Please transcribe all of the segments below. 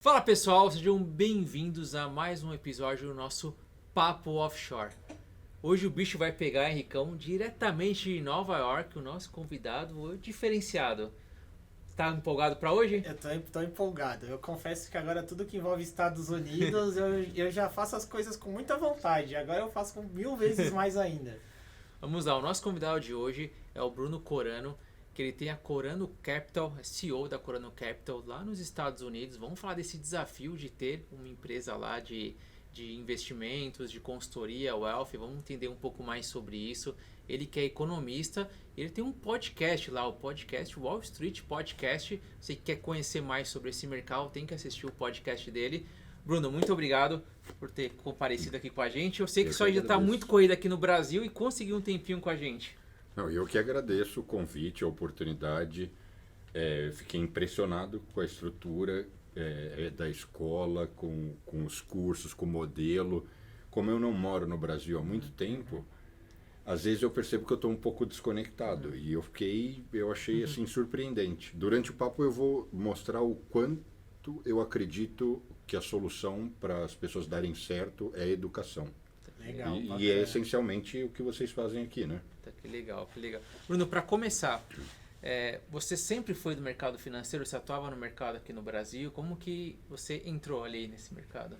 Fala pessoal, sejam bem-vindos a mais um episódio do nosso Papo Offshore. Hoje o bicho vai pegar, Henricão, diretamente de Nova York, o nosso convidado diferenciado. Tá empolgado para hoje? Eu tô empolgado. Eu confesso que agora tudo que envolve Estados Unidos, eu já faço as coisas com muita vontade. Agora eu faço com 1000 vezes mais ainda. Vamos lá, o nosso convidado de hoje é o Bruno Corano, que ele tem a Corano Capital, é CEO da Corano Capital lá nos Estados Unidos. Vamos falar desse desafio de ter uma empresa lá de investimentos, de consultoria, wealth. Vamos entender um pouco mais sobre isso. Ele que é economista, ele tem um podcast lá, o podcast Wall Street Podcast. Você que quer conhecer mais sobre esse mercado, tem que assistir o podcast dele. Bruno, muito obrigado por ter comparecido aqui com a gente. Eu sei que só já está muito corrido aqui no Brasil e conseguiu um tempinho com a gente. Não, eu que agradeço o convite, a oportunidade. Fiquei impressionado com a estrutura da escola, com os cursos, com o modelo. Como eu não moro no Brasil há muito tempo, às vezes eu percebo que eu estou um pouco desconectado. E eu achei assim surpreendente. Durante o papo eu vou mostrar o quanto eu acredito que a solução para as pessoas darem certo é a educação. Legal. E é essencialmente o que vocês fazem aqui, né? Que legal, que legal. Bruno, para começar, você sempre foi do mercado financeiro? Você atuava no mercado aqui no Brasil? Como que você entrou ali nesse mercado?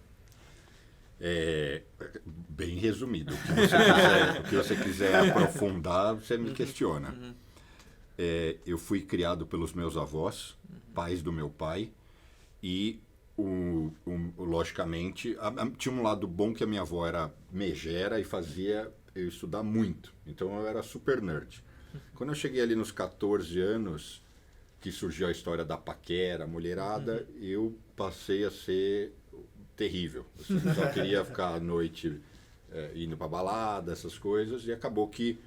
Bem resumido. O que você quiser aprofundar, você me questiona. Eu fui criado pelos meus avós, pais do meu pai, e logicamente tinha um lado bom que a minha avó era megera e fazia eu estudar muito. Então eu era super nerd. Quando eu cheguei ali nos 14 anos, que surgiu a história da paquera, mulherada, eu passei a ser terrível. Eu só queria ficar à noite indo pra balada, essas coisas, e acabou que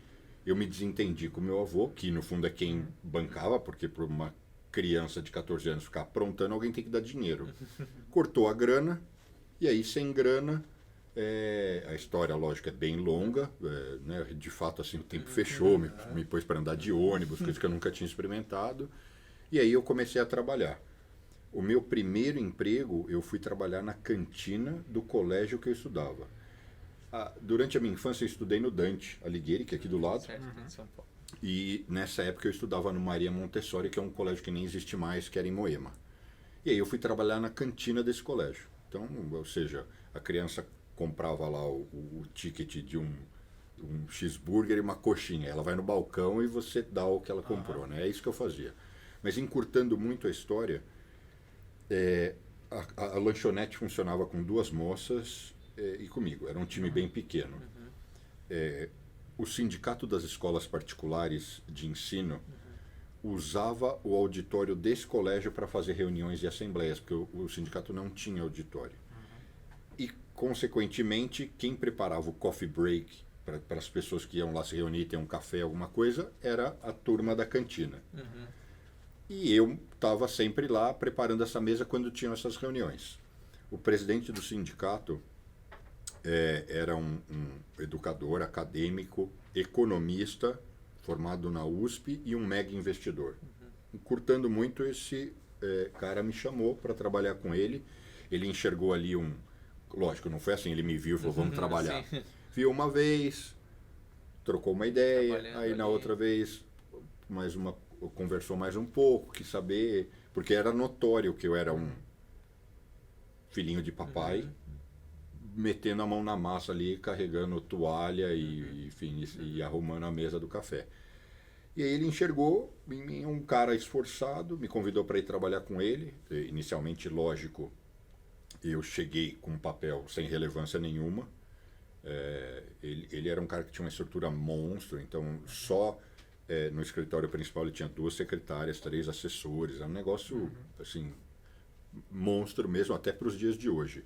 eu me desentendi com meu avô, que no fundo é quem bancava, porque por uma criança de 14 anos ficar aprontando, alguém tem que dar dinheiro. Cortou a grana, e aí sem grana, a história, lógico, é bem longa, né? De fato, assim, o tempo fechou, me pôs para andar de ônibus, coisa que eu nunca tinha experimentado, e aí eu comecei a trabalhar. O meu primeiro emprego, eu fui trabalhar na cantina do colégio que eu estudava. Durante a minha infância, eu estudei no Dante Alighieri, que é aqui do lado. Certo, em São Paulo. E nessa época eu estudava no Maria Montessori, que é um colégio que nem existe mais, que era em Moema. E aí eu fui trabalhar na cantina desse colégio. Então, ou seja, a criança comprava lá o ticket de um cheeseburger e uma coxinha. Ela vai no balcão e você dá o que ela comprou, né? É isso que eu fazia. Mas encurtando muito a história, a lanchonete funcionava com duas moças e comigo. Era um time bem pequeno. O sindicato das escolas particulares de ensino usava o auditório desse colégio para fazer reuniões e assembleias, porque o sindicato não tinha auditório. E, consequentemente, quem preparava o coffee break para as pessoas que iam lá se reunir, ter um café, alguma coisa, era a turma da cantina. E eu estava sempre lá preparando essa mesa quando tinham essas reuniões. O presidente do sindicato era um educador, acadêmico, economista, formado na USP e um mega investidor. Encurtando muito, esse cara me chamou para trabalhar com ele. Ele enxergou ali lógico, não foi assim, ele me viu e falou, vamos trabalhar. Sim. Viu uma vez, trocou uma ideia, aí na ali. outra vez conversou mais um pouco, quis saber, porque era notório que eu era um filhinho de papai, metendo a mão na massa ali, carregando toalha e arrumando a mesa do café. E aí ele enxergou em mim um cara esforçado, me convidou para ir trabalhar com ele. Inicialmente, lógico, eu cheguei com um papel sem relevância nenhuma. Ele era um cara que tinha uma estrutura monstro, então só no escritório principal ele tinha 2 secretárias, 3 assessores, era um negócio assim, monstro mesmo, até para os dias de hoje.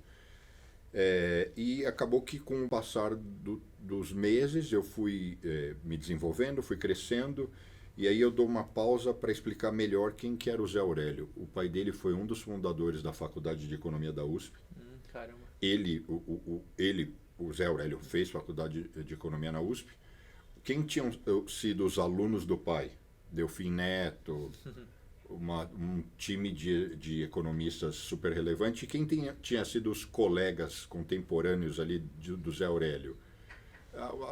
E acabou que com o passar dos meses eu fui me desenvolvendo, fui crescendo, e aí eu dou uma pausa para explicar melhor quem que era o Zé Aurélio. O pai dele foi um dos fundadores da Faculdade de Economia da USP. Caramba. O Zé Aurélio fez Faculdade de Economia na USP. Quem tinham sido os alunos do pai? Delfim Neto, um time de economistas super relevante. E quem tinha sido os colegas contemporâneos ali do Zé Aurélio?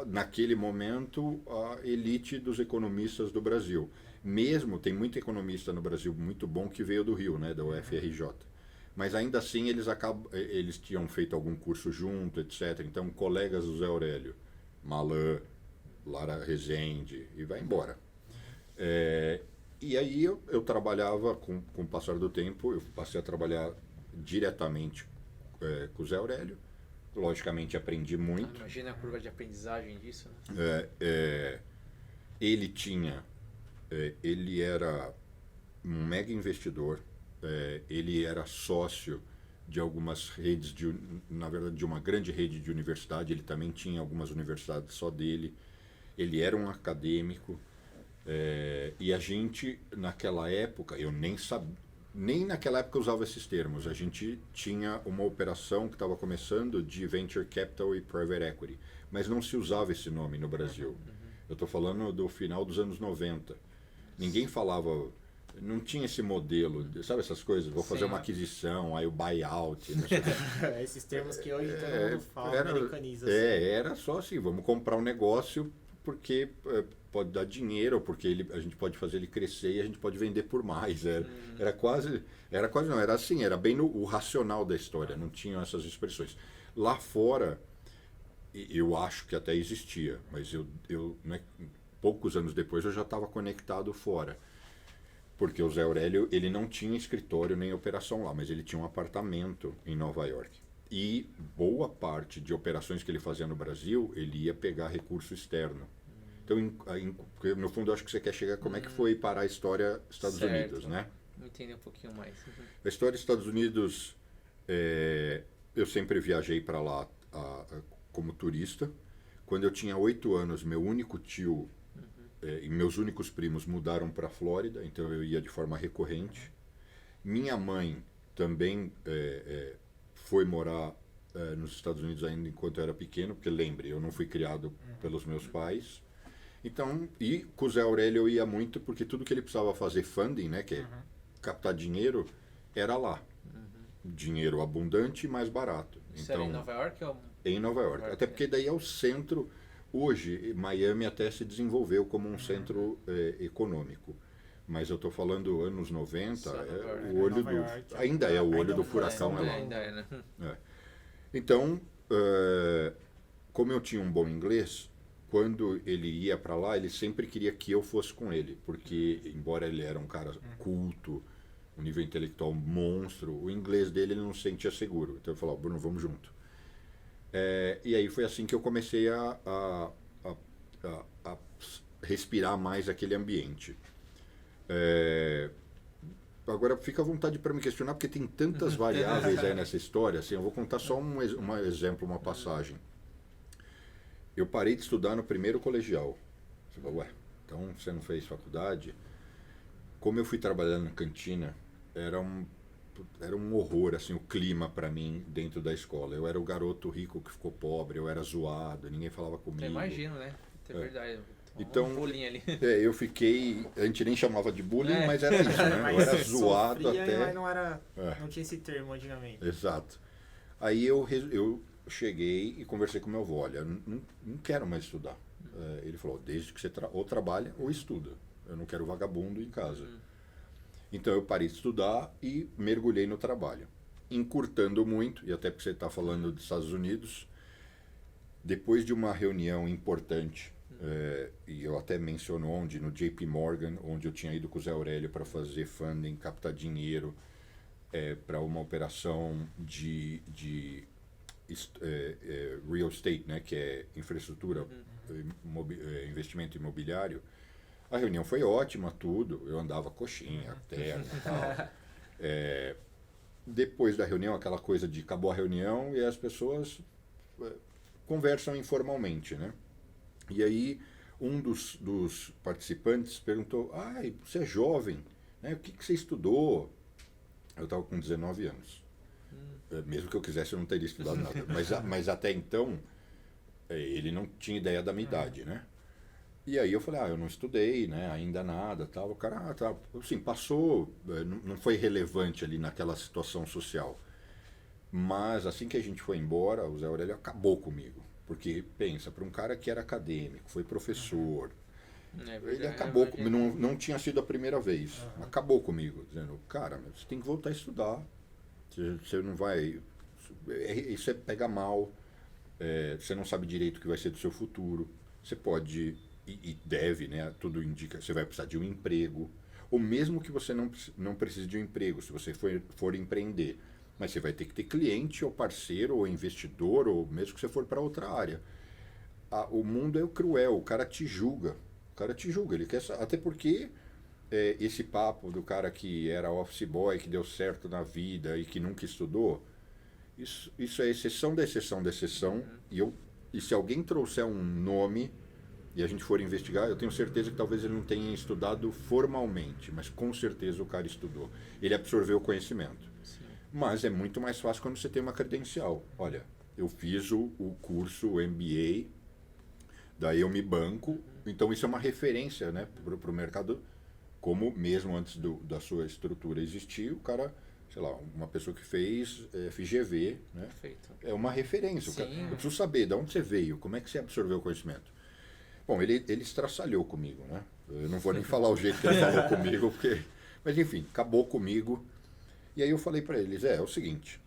Naquele momento, a elite dos economistas do Brasil. Mesmo, tem muito economista no Brasil muito bom que veio do Rio, né, da UFRJ. Mas ainda assim eles tinham feito algum curso junto, etc. Então, colegas do Zé Aurélio, Malan, Lara Rezende, e vai embora. E aí eu trabalhava, com o passar do tempo, eu passei a trabalhar diretamente com o Zé Aurélio. Logicamente aprendi muito. Imagina a curva de aprendizagem disso, né? Ele era um mega investidor, ele era sócio de algumas redes, na verdade de uma grande rede de universidade, ele também tinha algumas universidades só dele, ele era um acadêmico, e a gente naquela época, eu nem naquela época usava esses termos, a gente tinha uma operação que estava começando de Venture Capital e Private Equity, mas não se usava esse nome no Brasil. Eu estou falando do final dos anos 90. Ninguém falava, não tinha esse modelo, sabe essas coisas? Vou fazer uma aquisição, aí o buyout. Esses termos que hoje todo mundo fala, americaniza. Era só assim, vamos comprar um negócio porque pode dar dinheiro, porque a gente pode fazer ele crescer e a gente pode vender por mais. Era quase não, era assim, era bem o racional da história, não tinham essas expressões. Lá fora, eu acho que até existia, mas né, poucos anos depois eu já estava conectado fora. Porque o Zé Aurélio, ele não tinha escritório nem operação lá, mas ele tinha um apartamento em Nova York. E boa parte de operações que ele fazia no Brasil, ele ia pegar recurso externo. Então, no fundo, eu acho que você quer chegar como é que foi parar a história dos Estados Unidos, né? Entender um pouquinho mais. A história dos Estados Unidos, eu sempre viajei para lá como turista. Quando eu tinha 8 anos, meu único tio e meus únicos primos mudaram para a Flórida, então eu ia de forma recorrente. Minha mãe também foi morar nos Estados Unidos ainda enquanto eu era pequeno, porque lembre, eu não fui criado pelos meus pais. Então, e com o Zé Aurélio eu ia muito porque tudo que ele precisava fazer funding, né, que é captar dinheiro, era lá. Dinheiro abundante e mais barato. Isso então, era em Nova York? Em Nova York. Até porque daí é o centro. Hoje, Miami até se desenvolveu como um centro econômico. Mas eu estou falando anos 90, o olho do... Ainda é o olho do furacão. Ainda é, né? Então, como eu tinha um bom inglês, quando ele ia para lá, ele sempre queria que eu fosse com ele. Porque, embora ele era um cara culto, um nível intelectual monstro, o inglês dele ele não se sentia seguro. Então eu falava, Bruno, vamos junto. E aí foi assim que eu comecei a respirar mais aquele ambiente. Agora fica à vontade para me questionar, porque tem tantas variáveis aí nessa história. Assim, eu vou contar só um exemplo, uma passagem. Eu parei de estudar no primeiro colegial. Você fala, ué, então você não fez faculdade? Como eu fui trabalhando na cantina, era um horror, assim, o clima para mim dentro da escola. Eu era o garoto rico que ficou pobre, eu era zoado, ninguém falava comigo. Eu imagino, né? É verdade. Então, ali. Eu fiquei, a gente nem chamava de bullying, mas era isso, né? Eu era zoado sofria, até. Mas não tinha esse termo antigamente. Exato. Aí eu cheguei e conversei com meu avô, olha, não quero mais estudar. Ele falou, desde que você ou trabalha ou estuda. Eu não quero vagabundo em casa. Então eu parei de estudar e mergulhei no trabalho. Encurtando muito, e até porque você está falando dos Estados Unidos, depois de uma reunião importante, e eu até menciono onde, no JP Morgan, onde eu tinha ido com o Zé Aurélio para fazer funding, captar dinheiro para uma operação de real estate, né, que é infraestrutura, investimento imobiliário. A reunião foi ótima, tudo. Eu andava coxinha, terno e tal. Depois da reunião, aquela coisa de acabou a reunião e as pessoas conversam informalmente, né? E aí um dos participantes perguntou, você é jovem, né? O que você estudou? Eu estava com 19 anos. Mesmo que eu quisesse, eu não teria estudado nada. Mas até então, ele não tinha ideia da minha idade, né? E aí eu falei, eu não estudei, né, ainda nada, tal. O cara, tá, assim, passou, não foi relevante ali naquela situação social. Mas assim que a gente foi embora, o Zé Aurélio acabou comigo. Porque, pensa, para um cara que era acadêmico, foi professor, É ele verdade, acabou, imagino. não tinha sido a primeira vez, acabou comigo, dizendo, cara, você tem que voltar a estudar, você não vai, isso é pega mal, você não sabe direito o que vai ser do seu futuro, você pode, e deve, né, tudo indica, você vai precisar de um emprego, ou mesmo que você não precise de um emprego, se você for empreender, mas você vai ter que ter cliente, ou parceiro, ou investidor, ou mesmo que você for para outra área. O mundo é cruel, o cara te julga. O cara te julga, ele quer até porque esse papo do cara que era office boy, que deu certo na vida e que nunca estudou, isso é exceção da exceção da exceção. E se alguém trouxer um nome e a gente for investigar, eu tenho certeza que talvez ele não tenha estudado formalmente, mas com certeza o cara estudou. Ele absorveu o conhecimento. Sim. Mas é muito mais fácil quando você tem uma credencial. Olha, eu fiz o curso, o MBA, daí eu me banco. Então isso é uma referência, né, para o mercado, como mesmo antes da sua estrutura existir, o cara, sei lá, uma pessoa que fez FGV, né, Perfeito. é uma referência. Sim. Eu preciso saber de onde você veio, como é que você absorveu o conhecimento. Bom, ele estraçalhou comigo, né? Eu não vou nem falar o jeito que ele falou comigo, porque... Mas enfim, acabou comigo. E aí eu falei para eles, é o seguinte,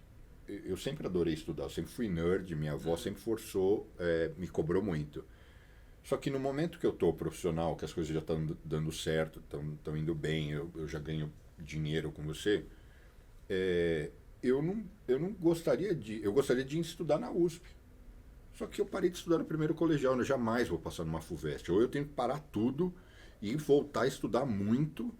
eu sempre adorei estudar, eu sempre fui nerd, minha avó sempre forçou, me cobrou muito. Só que no momento que eu estou profissional, que as coisas já estão dando certo, estão indo bem, eu já ganho dinheiro com você, eu não gostaria de... Eu gostaria de estudar na USP. Só que eu parei de estudar no primeiro colegial, eu jamais vou passar numa FUVEST. Ou eu tenho que parar tudo e voltar a estudar muito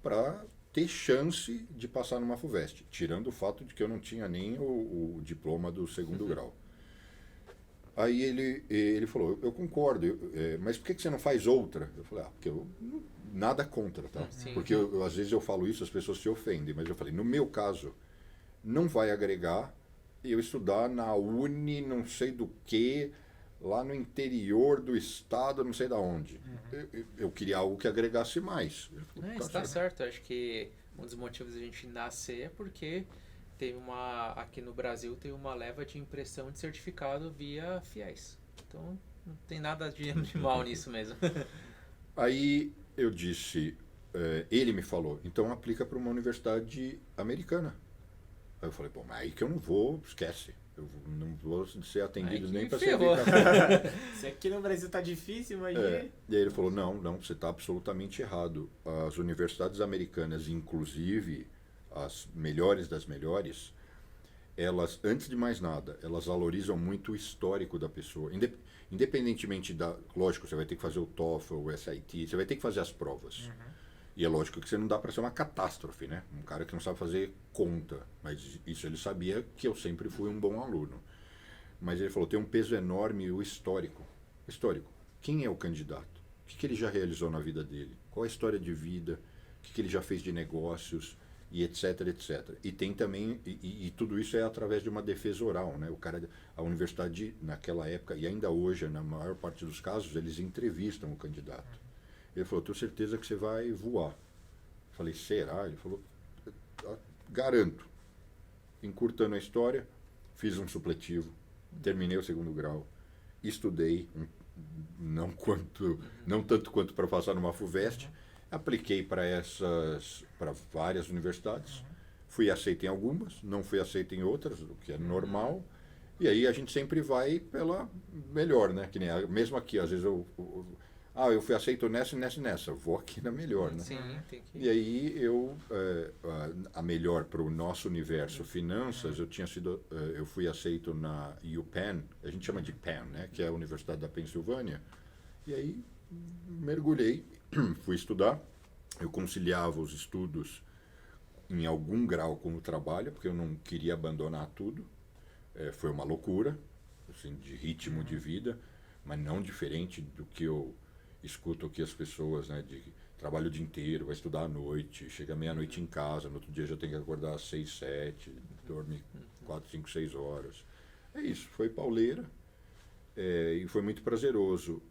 para ter chance de passar numa FUVEST. Tirando o fato de que eu não tinha nem o diploma do segundo grau. Aí ele falou, eu concordo, mas por que você não faz outra? Eu falei, porque eu nada contra, tá? Sim. Porque às vezes eu falo isso, as pessoas se ofendem, mas eu falei, no meu caso, não vai agregar eu estudar na Uni, não sei do que, lá no interior do estado, não sei da onde. Eu queria algo que agregasse mais. Falei, Está certo, acho que um dos motivos da gente nascer é porque aqui no Brasil tem uma leva de impressão de certificado via FIES. Então não tem nada de mal nisso mesmo. Aí eu disse, ele me falou, então aplica para uma universidade americana. Aí eu falei, bom, mas aí que eu não vou, esquece. Eu não vou ser atendido nem para servir café. Se aqui no Brasil tá difícil, imagina. E aí ele falou, não, você está absolutamente errado. As universidades americanas, inclusive as melhores das melhores, elas, antes de mais nada, elas valorizam muito o histórico da pessoa. Independentemente da... Lógico, você vai ter que fazer o TOEFL, o SAT, você vai ter que fazer as provas. E é lógico que você não dá para ser uma catástrofe, né? Um cara que não sabe fazer conta. Mas isso ele sabia que eu sempre fui um bom aluno. Mas ele falou, tem um peso enorme o histórico. Histórico. Quem é o candidato? O que ele já realizou na vida dele? Qual a história de vida? O que ele já fez de negócios? E etc, etc. E tem também... E tudo isso é através de uma defesa oral, né? A universidade, naquela época, e ainda hoje, na maior parte dos casos, eles entrevistam o candidato. Ele falou, tenho certeza que você vai voar. Eu falei, será? Ele falou, garanto. Encurtando a história, fiz um supletivo, terminei o segundo grau, estudei, não tanto quanto para passar numa FUVEST, apliquei para várias universidades, fui aceito em algumas, não fui aceito em outras, o que é normal, e aí a gente sempre vai pela melhor, né? Que nem mesmo aqui, às vezes eu fui aceito nessa e nessa e nessa. Vou aqui na melhor, né? Sim, tem que... E aí a melhor para o nosso universo finanças, eu fui aceito na UPenn, a gente chama de Penn, né? Que é a Universidade da Pensilvânia. E aí mergulhei, fui estudar. Eu conciliava os estudos em algum grau com o trabalho, porque eu não queria abandonar tudo. Foi uma loucura, assim, de ritmo de vida, mas não diferente do que eu escuto aqui as pessoas, né, de trabalho o dia inteiro, vai estudar à noite, chega meia-noite em casa, no outro dia já tem que acordar às 6, 7, dorme 4, 5, 6 horas. É isso, foi pauleira, e foi muito prazeroso.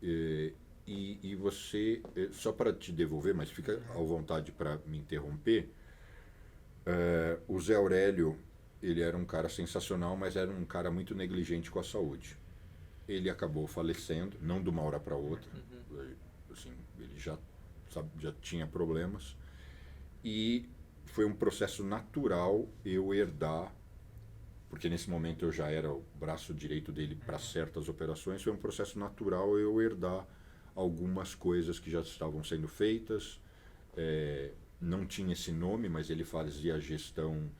E você, só para te devolver, mas fica à vontade para me interromper, o Zé Aurélio, ele era um cara sensacional, mas era um cara muito negligente com a saúde. Ele acabou falecendo, não de uma hora para outra, assim, ele já tinha problemas, e foi um processo natural eu herdar, porque nesse momento eu já era o braço direito dele para certas operações, foi um processo natural eu herdar algumas coisas que já estavam sendo feitas. Não tinha esse nome, mas ele fazia a gestão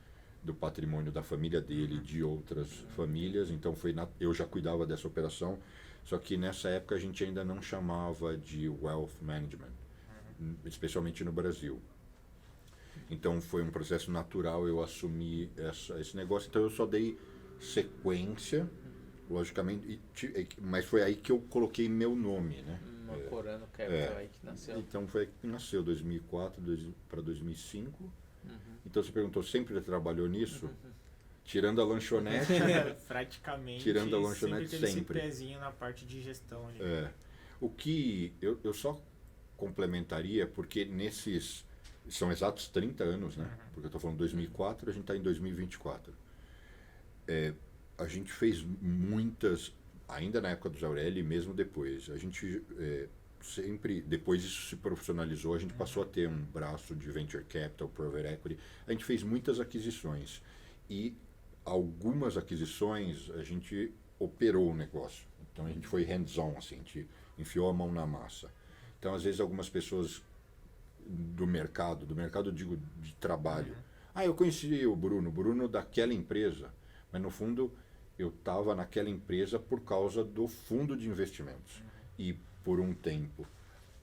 do patrimônio da família dele, de outras famílias, então eu já cuidava dessa operação, só que nessa época a gente ainda não chamava de wealth management, especialmente no Brasil. Então foi um processo natural eu assumir esse negócio, então eu só dei sequência, logicamente, mas foi aí que eu coloquei meu nome, né? Corano Capital aí que nasceu. Então foi aí que nasceu, 2004 para 2005. Então você perguntou, sempre trabalhou nisso? Tirando a lanchonete. Praticamente. Tirando a lanchonete sempre. sempre. Esse pezinho na parte de gestão. O que eu só complementaria, porque nesses... São exatos 30 anos, né? Porque eu estou falando 2004, a gente está em 2024. A gente fez muitas, ainda na época do Zé Aurélio e mesmo depois. A gente sempre, depois isso se profissionalizou, a gente passou a ter um braço de Venture Capital, Private Equity. A gente fez muitas aquisições. E algumas aquisições a gente operou o negócio. Então a gente foi hands-on, assim, a gente enfiou a mão na massa. Então às vezes algumas pessoas do mercado eu digo de trabalho. Eu conheci o Bruno daquela empresa, mas no fundo eu estava naquela empresa por causa do fundo de investimentos e por um tempo.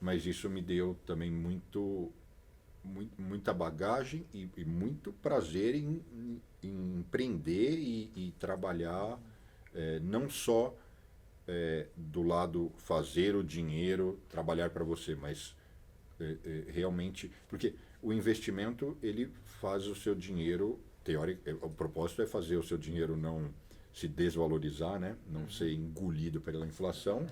Mas isso me deu também muita bagagem e muito prazer em empreender e trabalhar, não só do lado fazer o dinheiro, trabalhar para você, mas realmente, porque o investimento ele faz o seu dinheiro, o propósito é fazer o seu dinheiro não se desvalorizar, né? Não ser engolido pela inflação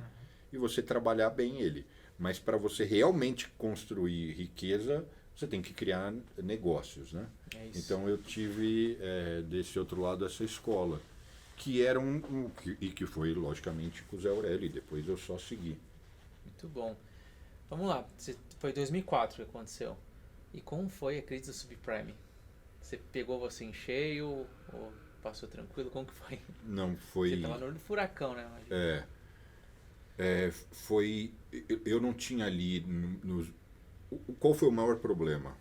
e você trabalhar bem ele. Mas para você realmente construir riqueza, você tem que criar negócios, né? Então eu tive desse outro lado essa escola, que era e que foi logicamente com o Zé Aurélio, e depois eu só segui. Muito bom. Vamos lá, foi 2004 que aconteceu. E como foi a crise do subprime? Você pegou você em cheio ou passou tranquilo? Como que foi? Não, foi... Você estava no olho do furacão, né? Foi... Eu não tinha ali... Qual foi o maior problema?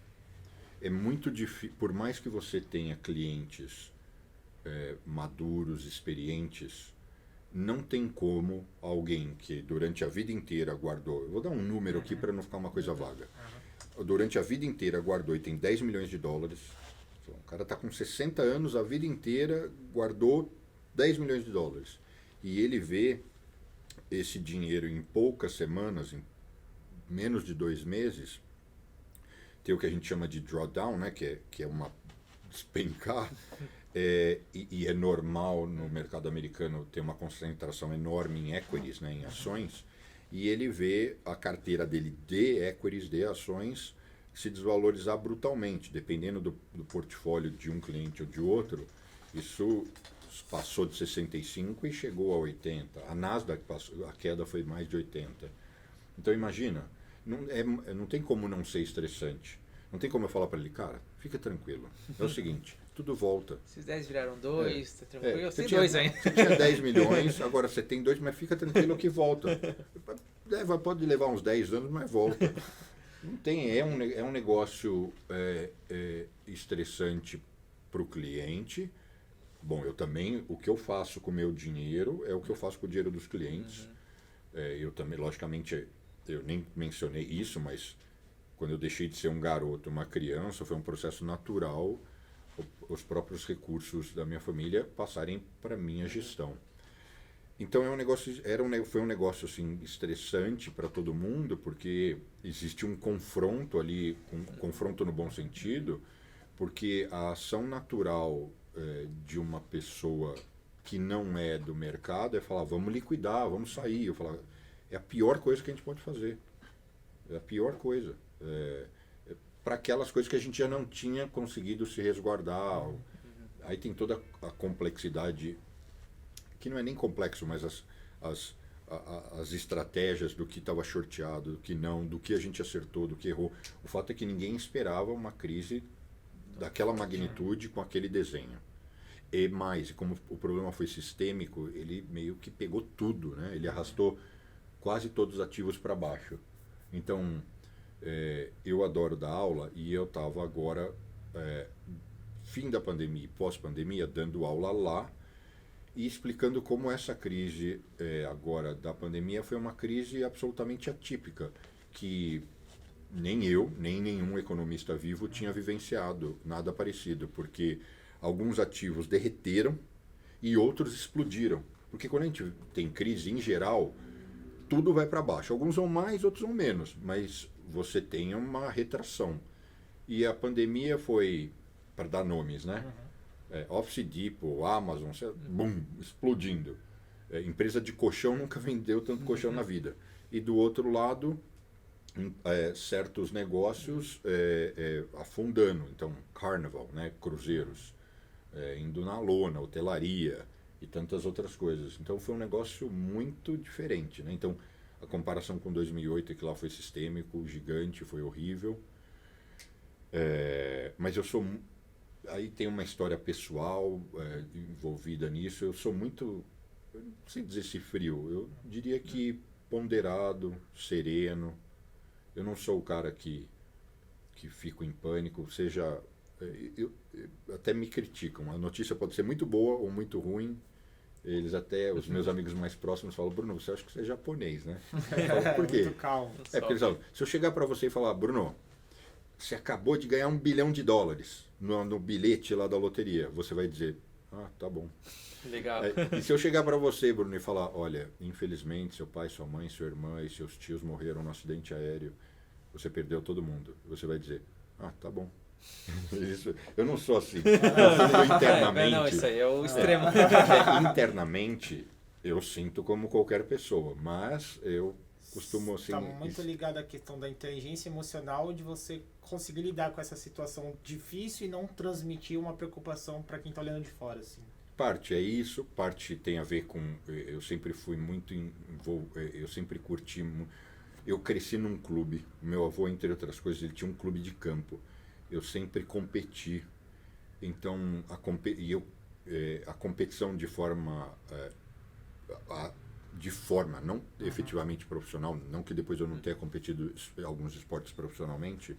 É muito difícil... Por mais que você tenha clientes maduros, experientes, não tem como alguém que durante a vida inteira guardou... Eu vou dar um número aqui para não ficar uma coisa vaga. Durante a vida inteira guardou e tem 10 milhões de dólares. O cara está com 60 anos, a vida inteira guardou 10 milhões de dólares. E ele vê esse dinheiro em poucas semanas, em menos de 2 meses, tem o que a gente chama de drawdown, né? que é uma despencar. E é normal no mercado americano ter uma concentração enorme em equities, né, em ações, e ele vê a carteira dele de equities, de ações, se desvalorizar brutalmente, dependendo do portfólio de um cliente ou de outro. Isso passou de 65 e chegou a 80. A Nasdaq a queda foi mais de 80. Então imagina, não tem como não ser estressante. Não tem como eu falar para ele, cara, fica tranquilo. É o seguinte, tudo volta. Esses 10 viraram 2, tá tranquilo. Eu Você tenho 2 ainda. Você tinha 10 milhões, agora você tem 2, mas fica tranquilo que volta. Pode levar uns 10 anos, mas volta. Não tem, é um negócio estressante para o cliente. Bom, eu também, o que eu faço com o meu dinheiro é o que eu faço com o dinheiro dos clientes. Eu também, logicamente, eu nem mencionei isso, mas quando eu deixei de ser um garoto, uma criança, foi um processo natural os próprios recursos da minha família passarem para minha gestão. Então foi um negócio assim estressante para todo mundo, porque existe um confronto ali, um confronto no bom sentido, porque a ação natural de uma pessoa que não é do mercado é falar, vamos liquidar, vamos sair. Eu falava, é a pior coisa que a gente pode fazer. É a pior coisa. Para aquelas coisas que a gente já não tinha conseguido se resguardar. Aí tem toda a complexidade, que não é nem complexo, mas as estratégias do que estava shorteado, do que não, do que a gente acertou, do que errou. O fato é que ninguém esperava uma crise daquela magnitude com aquele desenho. E mais, como o problema foi sistêmico, ele meio que pegou tudo, né? Ele arrastou quase todos os ativos para baixo. Então, eu adoro dar aula e eu estava agora, fim da pandemia e pós-pandemia, dando aula lá e explicando como essa crise agora da pandemia foi uma crise absolutamente atípica, que nem eu, nem nenhum economista vivo tinha vivenciado nada parecido, porque alguns ativos derreteram e outros explodiram. Porque quando a gente tem crise, em geral, tudo vai para baixo. Alguns vão mais, outros vão menos, mas você tem uma retração. E a pandemia foi, para dar nomes, né? Office Depot, Amazon, boom, explodindo. Empresa de colchão nunca vendeu tanto colchão na vida. E do outro lado, certos negócios afundando. Então, Carnival, né? Cruzeiros, indo na lona, hotelaria e tantas outras coisas. Então foi um negócio muito diferente, né? Então a comparação com 2008, que lá foi sistêmico, gigante, foi horrível. Mas eu sou... Aí tem uma história pessoal envolvida nisso. Eu sou muito... Eu não sei dizer se frio. Eu diria que ponderado, sereno. Eu não sou o cara que fico em pânico, seja... até me criticam. A notícia pode ser muito boa ou muito ruim. Eles até, os meus amigos mais próximos falam: Bruno, você acha que você é japonês, né? Eu falo, por quê? Muito calmo. Porque eles falam, se eu chegar para você e falar: Bruno, você acabou de ganhar $1 bilhão no bilhete lá da loteria, você vai dizer: ah, tá bom. Legal. E se eu chegar para você, Bruno, e falar: olha, infelizmente seu pai, sua mãe, sua irmã e seus tios morreram num acidente aéreo, você perdeu todo mundo, você vai dizer: ah, tá bom. Isso, eu não sou assim. Internamente, não, isso aí é o extremo. Internamente, eu sinto como qualquer pessoa, mas eu costumo assim... Está muito ligado à questão da inteligência emocional, de você conseguir lidar com essa situação difícil e não transmitir uma preocupação para quem está olhando de fora, assim. Parte é isso, parte tem a ver com... Eu sempre fui muito... Eu sempre curti... Eu cresci num clube. Meu avô, entre outras coisas, ele tinha um clube de campo. Eu sempre competi. Então, a competição de forma... não efetivamente profissional, não que depois eu não tenha competido em alguns esportes profissionalmente,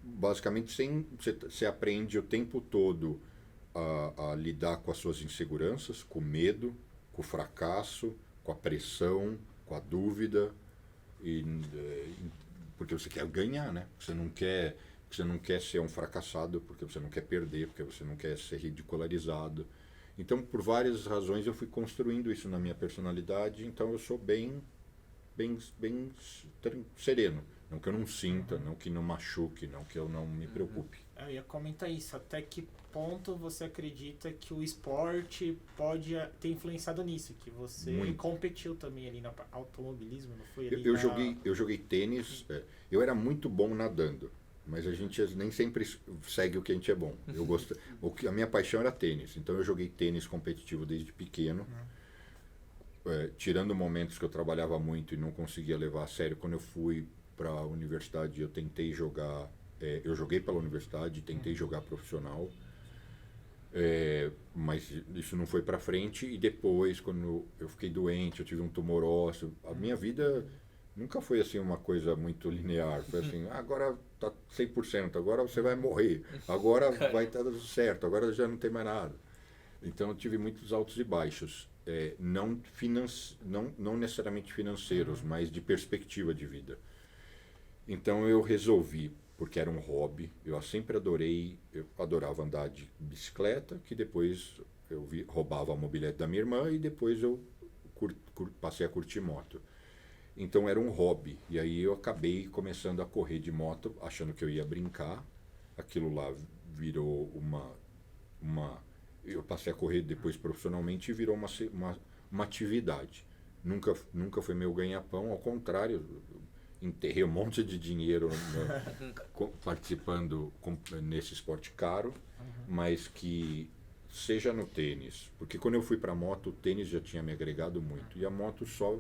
basicamente você aprende o tempo todo a lidar com as suas inseguranças, com o medo, com o fracasso, com a pressão, com a dúvida, porque você quer ganhar, né? Você não quer ser um fracassado, porque você não quer perder, porque você não quer ser ridicularizado. Então, por várias razões, eu fui construindo isso na minha personalidade. Então, eu sou bem sereno. Não que eu não sinta, não que não machuque, não que eu não me preocupe. Eu ia comentar isso. Até que ponto você acredita que o esporte pode ter influenciado nisso? Que você competiu também ali no automobilismo, não foi? Ali eu joguei tênis. Eu era muito bom nadando. Mas a gente nem sempre segue o que a gente é bom. A minha paixão era tênis. Então eu joguei tênis competitivo desde pequeno. Tirando momentos que eu trabalhava muito e não conseguia levar a sério. Quando eu fui para a universidade, eu tentei jogar... eu joguei pela universidade, tentei jogar profissional. Mas isso não foi para frente. E depois, quando eu fiquei doente, eu tive um tumor ósseo. A minha vida... Nunca foi assim uma coisa muito linear. Foi assim, agora tá 100%, agora você vai morrer, agora vai estar tudo certo, agora já não tem mais nada. Então eu tive muitos altos e baixos, não necessariamente financeiros, mas de perspectiva de vida. Então eu resolvi, porque era um hobby, eu adorava andar de bicicleta, que depois roubava a mobilete da minha irmã e depois eu passei a curtir moto. Então era um hobby, e aí eu acabei começando a correr de moto, achando que eu ia brincar. Aquilo lá virou eu passei a correr depois profissionalmente e virou uma atividade. nunca foi meu ganha-pão, ao contrário, enterrei um monte de dinheiro participando nesse esporte caro, mas que seja no tênis, porque quando eu fui para a moto, o tênis já tinha me agregado muito, e a moto só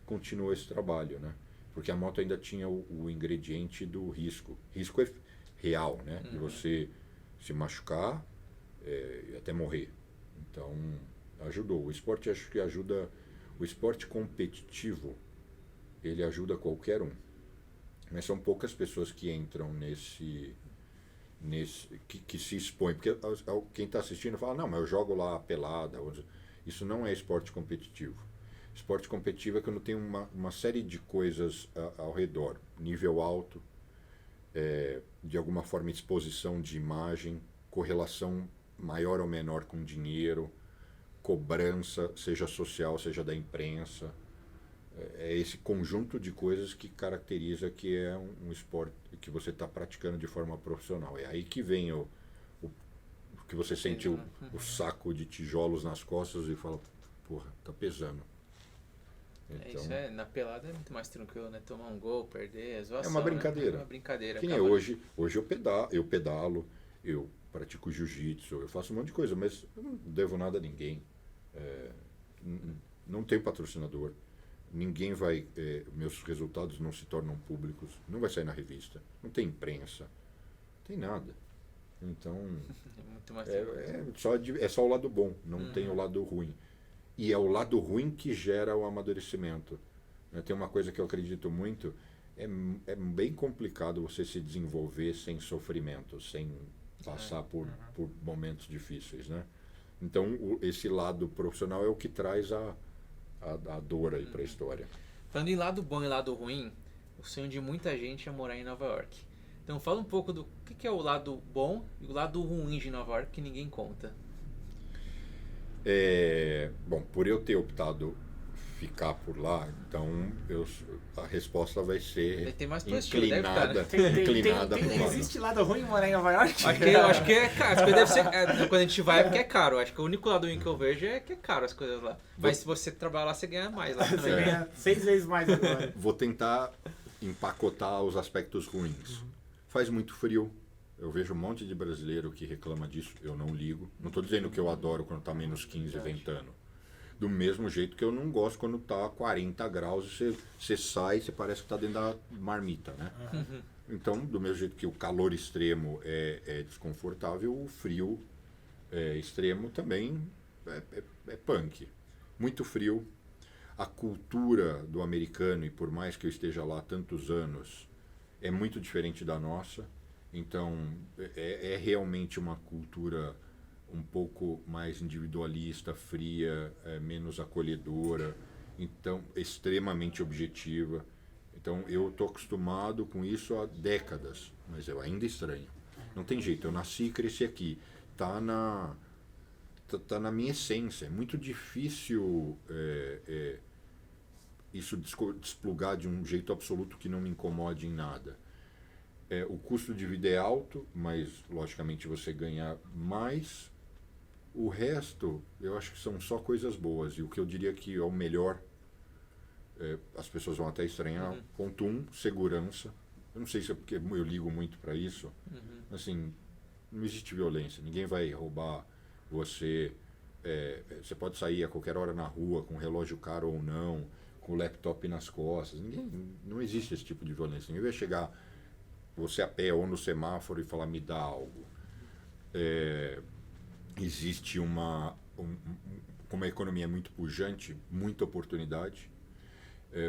continuou esse trabalho, né? Porque a moto ainda tinha o ingrediente do risco. Risco é real, né? De você se machucar e até morrer. Então, ajudou. O esporte, acho que ajuda. O esporte competitivo, ele ajuda qualquer um. Mas são poucas pessoas que entram que se expõem. Porque quem está assistindo fala, não, mas eu jogo lá pelada. Isso não é esporte competitivo. Esporte competitivo é quando tem uma série de coisas ao redor. Nível alto, de alguma forma exposição de imagem, correlação maior ou menor com dinheiro, cobrança, seja social, seja da imprensa. É esse conjunto de coisas que caracteriza que é um esporte que você está praticando de forma profissional. É aí que vem o que você sente o saco de tijolos nas costas e fala, porra, tá pesando. Então, isso na pelada é muito mais tranquilo, né? Tomar um gol, perder, zoação, é uma brincadeira. Né? É uma brincadeira. Que nem hoje eu pedalo, eu pratico jiu-jitsu, eu faço um monte de coisa, mas eu não devo nada a ninguém. Não tenho patrocinador. Ninguém vai. Meus resultados não se tornam públicos, não vai sair na revista, não tem imprensa, não tem nada. Então é muito mais é só o lado bom, não tem o lado ruim. E é o lado ruim que gera o amadurecimento. Tem uma coisa que eu acredito muito, é bem complicado você se desenvolver sem sofrimento, sem passar por momentos difíceis, né? Então esse lado profissional é o que traz a dor aí para a história. Falando em lado bom e lado ruim, o sonho de muita gente é morar em Nova York. Então fala um pouco do que é o lado bom e o lado ruim de Nova York que ninguém conta. Bom, por eu ter optado ficar por lá, então a resposta vai ser inclinada para o lado. Existe lado ruim em morar em Nova York? Acho que é caro. Deve ser, quando a gente vai é porque é caro. Acho que o único lado ruim que eu vejo é que é caro as coisas lá. Mas se você trabalhar lá, você ganha mais lá também. Você ganha 6 vezes mais agora. Vou tentar empacotar os aspectos ruins. Faz muito frio. Eu vejo um monte de brasileiro que reclama disso, eu não ligo. Não estou dizendo que eu adoro quando está menos 15 ventando. Do mesmo jeito que eu não gosto quando está 40 graus e você sai e você parece que está dentro da marmita, né? Então, do mesmo jeito que o calor extremo é desconfortável, o frio extremo também é punk. Muito frio. A cultura do americano, e por mais que eu esteja lá há tantos anos, é muito diferente da nossa. Então, é realmente uma cultura um pouco mais individualista, fria, menos acolhedora, então extremamente objetiva. Então, eu estou acostumado com isso há décadas, mas eu ainda estranho. Não tem jeito, eu nasci e cresci aqui. Tá na minha essência. É muito difícil isso desplugar de um jeito absoluto que não me incomode em nada. O custo de vida é alto, mas logicamente você ganha mais. O resto, eu acho que são só coisas boas. E o que eu diria que é o melhor, as pessoas vão até estranhar. Ponto 1, segurança. Eu não sei se é porque eu ligo muito para isso. Assim, não existe violência. Ninguém vai roubar você. Você pode sair a qualquer hora na rua com relógio caro ou não, com o laptop nas costas. Não existe esse tipo de violência. Ninguém vai chegar você a pé ou no semáforo e falar, me dá algo. Existe como a economia é muito pujante, muita oportunidade.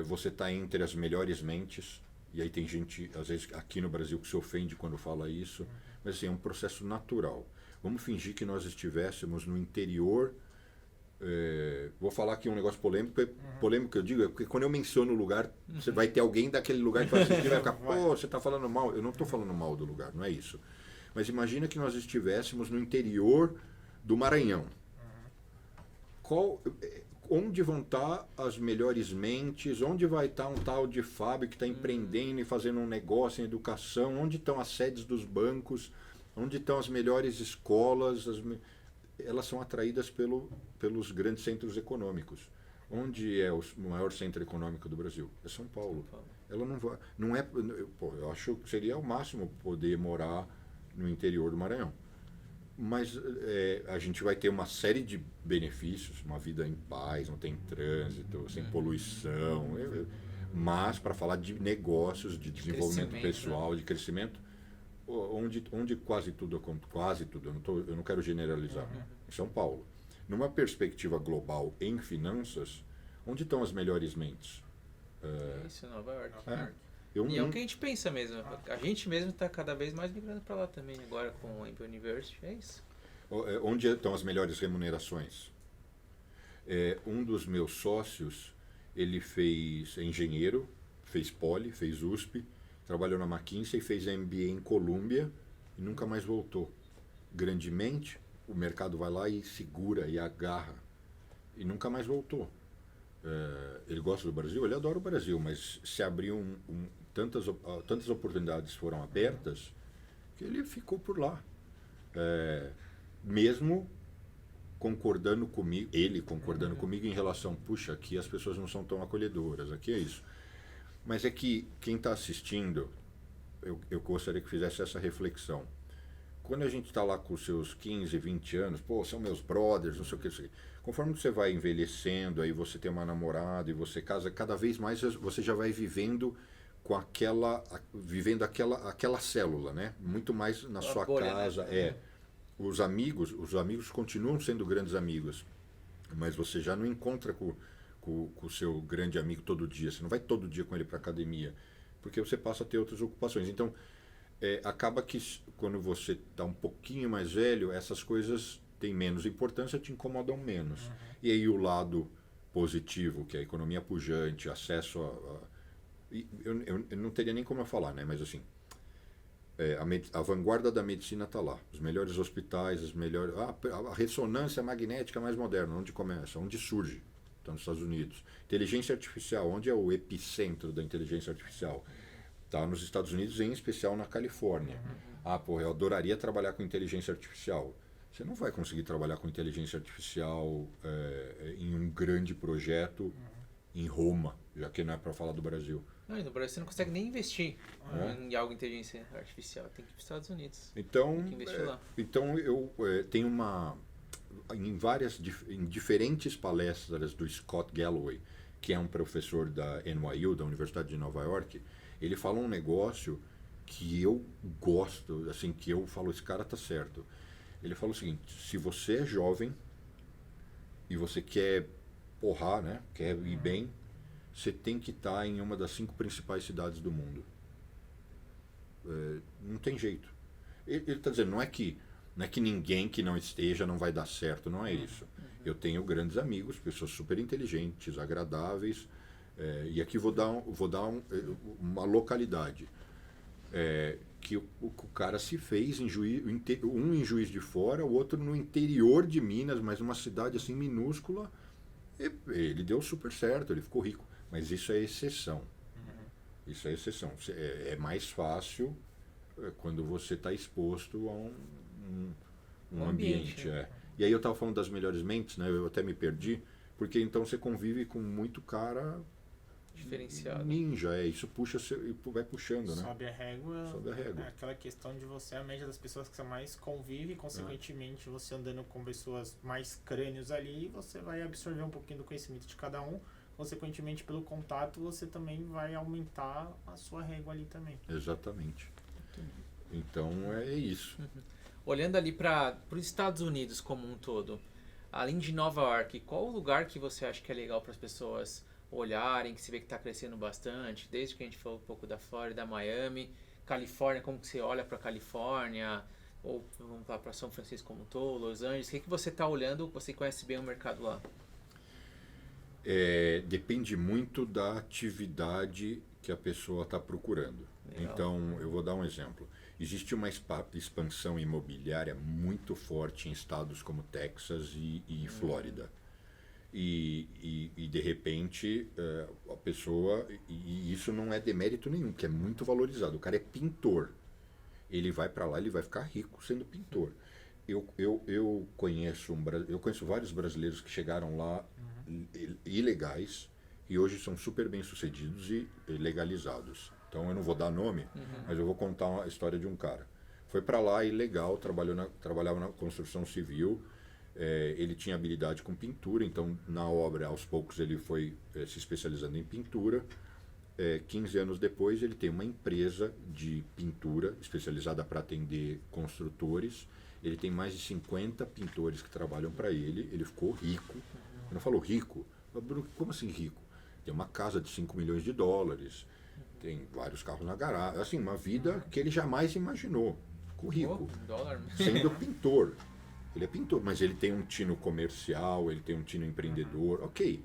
Você está entre as melhores mentes, e aí tem gente, às vezes, aqui no Brasil que se ofende quando fala isso, mas assim, é um processo natural. Vamos fingir que nós estivéssemos no interior. Vou falar aqui um negócio polêmico. Polêmico que eu digo é porque quando eu menciono o lugar, você vai ter alguém daquele lugar que vai assistir e vai ficar, pô, você está falando mal. Eu não estou falando mal do lugar, não é isso. Mas imagina que nós estivéssemos no interior do Maranhão. Onde vão estar as melhores mentes? Onde vai estar um tal de Fábio que está empreendendo e fazendo um negócio em educação? Onde estão as sedes dos bancos? Onde estão as melhores escolas? Elas são atraídas pelos grandes centros econômicos. Onde é o maior centro econômico do Brasil? É São Paulo. Ela não vai, não é, pô, eu acho que seria o máximo poder morar no interior do Maranhão. Mas a gente vai ter uma série de benefícios, uma vida em paz, não tem trânsito, sem poluição. Mas para falar de negócios, de desenvolvimento pessoal, né? De crescimento, onde quase tudo, eu não quero generalizar, em São Paulo. Numa perspectiva global em finanças, onde estão as melhores mentes? Isso, Nova York. E é o que a gente pensa mesmo. A gente mesmo está cada vez mais migrando para lá também, agora com a Imperial University. É isso. Onde estão as melhores remunerações? Um dos meus sócios, ele é engenheiro, fez Poli, fez USP, trabalhou na McKinsey, fez MBA em Colômbia e nunca mais voltou. Grandemente, o mercado vai lá e segura e agarra e nunca mais voltou. Ele gosta do Brasil, ele adora o Brasil, mas se abriu tantas oportunidades foram abertas que ele ficou por lá. Mesmo concordando comigo, ele concordando comigo em relação, puxa, aqui as pessoas não são tão acolhedoras, aqui é isso. Mas é que quem está assistindo, eu gostaria que fizesse essa reflexão. Quando a gente está lá com os seus 15, 20 anos, pô, são meus brothers, não sei o que. Conforme você vai envelhecendo, aí você tem uma namorada e você casa, cada vez mais você já vai vivendo com aquela célula, né? Muito mais na sua casa. Né? Os amigos continuam sendo grandes amigos, mas você já não encontra com o seu grande amigo todo dia. Você não vai todo dia com ele para academia, porque você passa a ter outras ocupações. Então, acaba que quando você está um pouquinho mais velho, essas coisas têm menos importância, te incomodam menos. E aí o lado positivo, que é a economia pujante, acesso eu não teria nem como eu falar, né? Mas assim, a vanguarda da medicina está lá. Os melhores hospitais, a ressonância magnética mais moderna, onde começa, onde surge? Está nos Estados Unidos. Inteligência artificial, onde é o epicentro da inteligência artificial? Está nos Estados Unidos, em especial na Califórnia. Eu adoraria trabalhar com inteligência artificial. Você não vai conseguir trabalhar com inteligência artificial em um grande projeto em Roma, já que não é para falar do Brasil. Não, no Brasil você não consegue nem investir em algo de inteligência artificial. Tem que ir para os Estados Unidos. Então, tem que investir lá. Então eu tenho em diferentes palestras do Scott Galloway, que é um professor da NYU, da Universidade de Nova York, ele fala um negócio que eu gosto, assim, que eu falo, esse cara tá certo. Ele fala o seguinte: se você é jovem e você quer porrar, né, quer ir bem, você tem que estar em uma das 5 principais cidades do mundo. Não tem jeito. Ele está dizendo, não é que ninguém que não esteja não vai dar certo, não é isso. Eu tenho grandes amigos, pessoas super inteligentes, agradáveis, e aqui vou dar uma localidade. Que o cara se fez um em Juiz de Fora, o outro no interior de Minas, mas uma cidade assim minúscula. Ele deu super certo, ele ficou rico. Mas isso é exceção. Isso é exceção. É mais fácil quando você está exposto a um ambiente. E aí eu estava falando das melhores mentes, né? Eu até me perdi, porque então você convive com muito cara diferenciado. Ninja, isso puxa e vai puxando, né? Sobe a régua. Sobe a régua. É aquela questão de você, a média das pessoas que você mais convive, consequentemente, você andando com pessoas mais crânios ali, você vai absorver um pouquinho do conhecimento de cada um. Consequentemente, pelo contato, você também vai aumentar a sua régua ali também. Exatamente. Então, é isso. Olhando ali para os Estados Unidos como um todo, além de Nova York, qual o lugar que você acha que é legal para as pessoas olharem, que você vê que está crescendo bastante, desde que a gente falou um pouco da Flórida, Miami, Califórnia, como que você olha para Califórnia, ou vamos lá para São Francisco como um todo, Los Angeles, o que você está olhando, você conhece bem o mercado lá? Depende muito da atividade que a pessoa está procurando. Legal. Então, eu vou dar um exemplo. Existe uma expansão imobiliária muito forte em estados como Texas e Flórida. E de repente, a pessoa... E isso não é demérito nenhum, que é muito valorizado. O cara é pintor. Ele vai para lá, ele vai ficar rico sendo pintor. Eu conheço vários brasileiros que chegaram lá ilegais e hoje são super bem sucedidos e legalizados. Então eu não vou dar nome, mas eu vou contar a história de um cara. Foi para lá ilegal, trabalhava na construção civil, ele tinha habilidade com pintura, então na obra aos poucos ele foi se especializando em pintura. 15 anos depois ele tem uma empresa de pintura especializada para atender construtores. Ele tem mais de 50 pintores que trabalham para ele. Ele ficou rico. Eu não falo rico, Bruno, como assim rico? Tem uma casa de 5 milhões de dólares, tem vários carros na garagem, assim, uma vida que ele jamais imaginou. Ficou rico, sendo pintor. Ele é pintor, mas ele tem um tino comercial, ele tem um tino empreendedor, ok.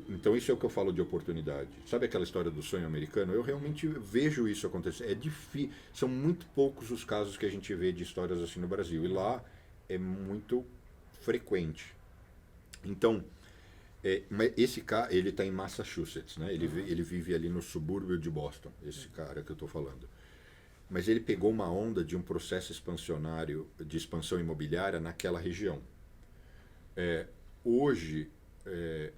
Então isso é o que eu falo de oportunidade. Sabe aquela história do sonho americano? Eu realmente vejo isso acontecer. É difícil, são muito poucos os casos que a gente vê de histórias assim no Brasil. E lá é muito frequente. Então, mas esse cara, ele está em Massachusetts, né? Ele vive ali no subúrbio de Boston, esse cara que eu estou falando. Mas ele pegou uma onda de um processo expansionário, de expansão imobiliária naquela região. Hoje,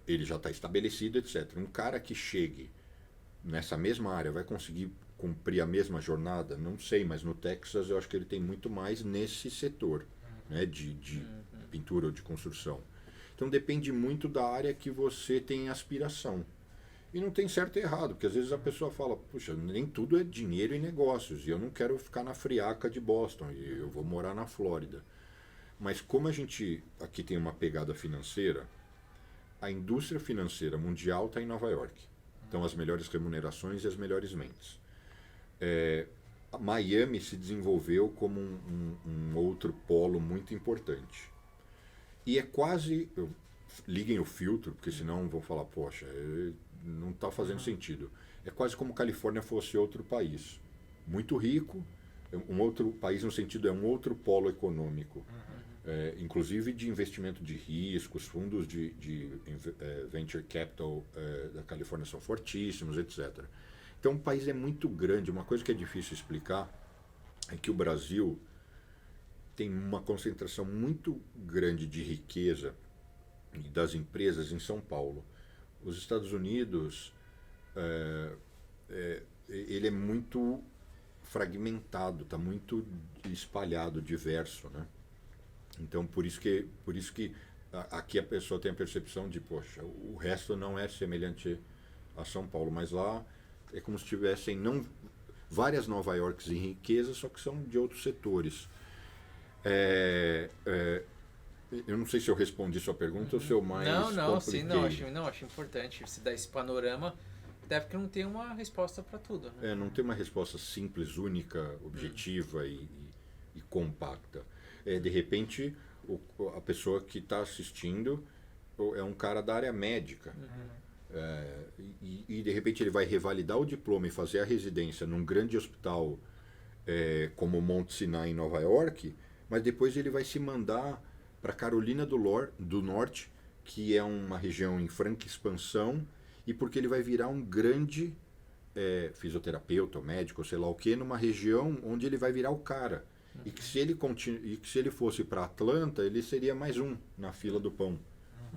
ele já está estabelecido, etc. Um cara que chegue nessa mesma área vai conseguir cumprir a mesma jornada? Não sei, mas no Texas eu acho que ele tem muito mais nesse setor, né, de pintura ou de construção. Então depende muito da área que você tem aspiração. E não tem certo e errado, porque às vezes a pessoa fala, puxa, nem tudo é dinheiro e negócios, e eu não quero ficar na friaca de Boston, e eu vou morar na Flórida. Mas como a gente aqui tem uma pegada financeira, a indústria financeira mundial está em Nova York. Então, as melhores remunerações e as melhores mentes. Miami se desenvolveu como um outro polo muito importante. E é quase... Liguem o filtro, porque senão vão falar, poxa, não está fazendo sentido. É quase como Califórnia fosse outro país. Muito rico, um outro país no sentido, um outro polo econômico. Inclusive de investimento de riscos, fundos de venture capital da Califórnia são fortíssimos, etc. Então o país é muito grande. Uma coisa que é difícil explicar é que o Brasil tem uma concentração muito grande de riqueza das empresas em São Paulo. Os Estados Unidos, ele é muito fragmentado, está muito espalhado, diverso, né? Então, por isso que aqui a pessoa tem a percepção de, poxa, o resto não é semelhante a São Paulo, mas lá é como se tivessem várias Nova Yorks em riqueza, só que são de outros setores. Eu não sei se eu respondi sua pergunta ou se eu mais compliquei. Acho importante você dar esse panorama, até porque não tem uma resposta para tudo. Né? Não tem uma resposta simples, única, objetiva e compacta. De repente, a pessoa que está assistindo é um cara da área médica. E de repente ele vai revalidar o diploma e fazer a residência num grande hospital como o Mount Sinai em Nova York, mas depois ele vai se mandar para Carolina do Norte, que é uma região em franca expansão, e porque ele vai virar um grande fisioterapeuta, médico, sei lá o que, numa região onde ele vai virar o cara. E que se ele fosse para Atlanta, ele seria mais um na fila do pão.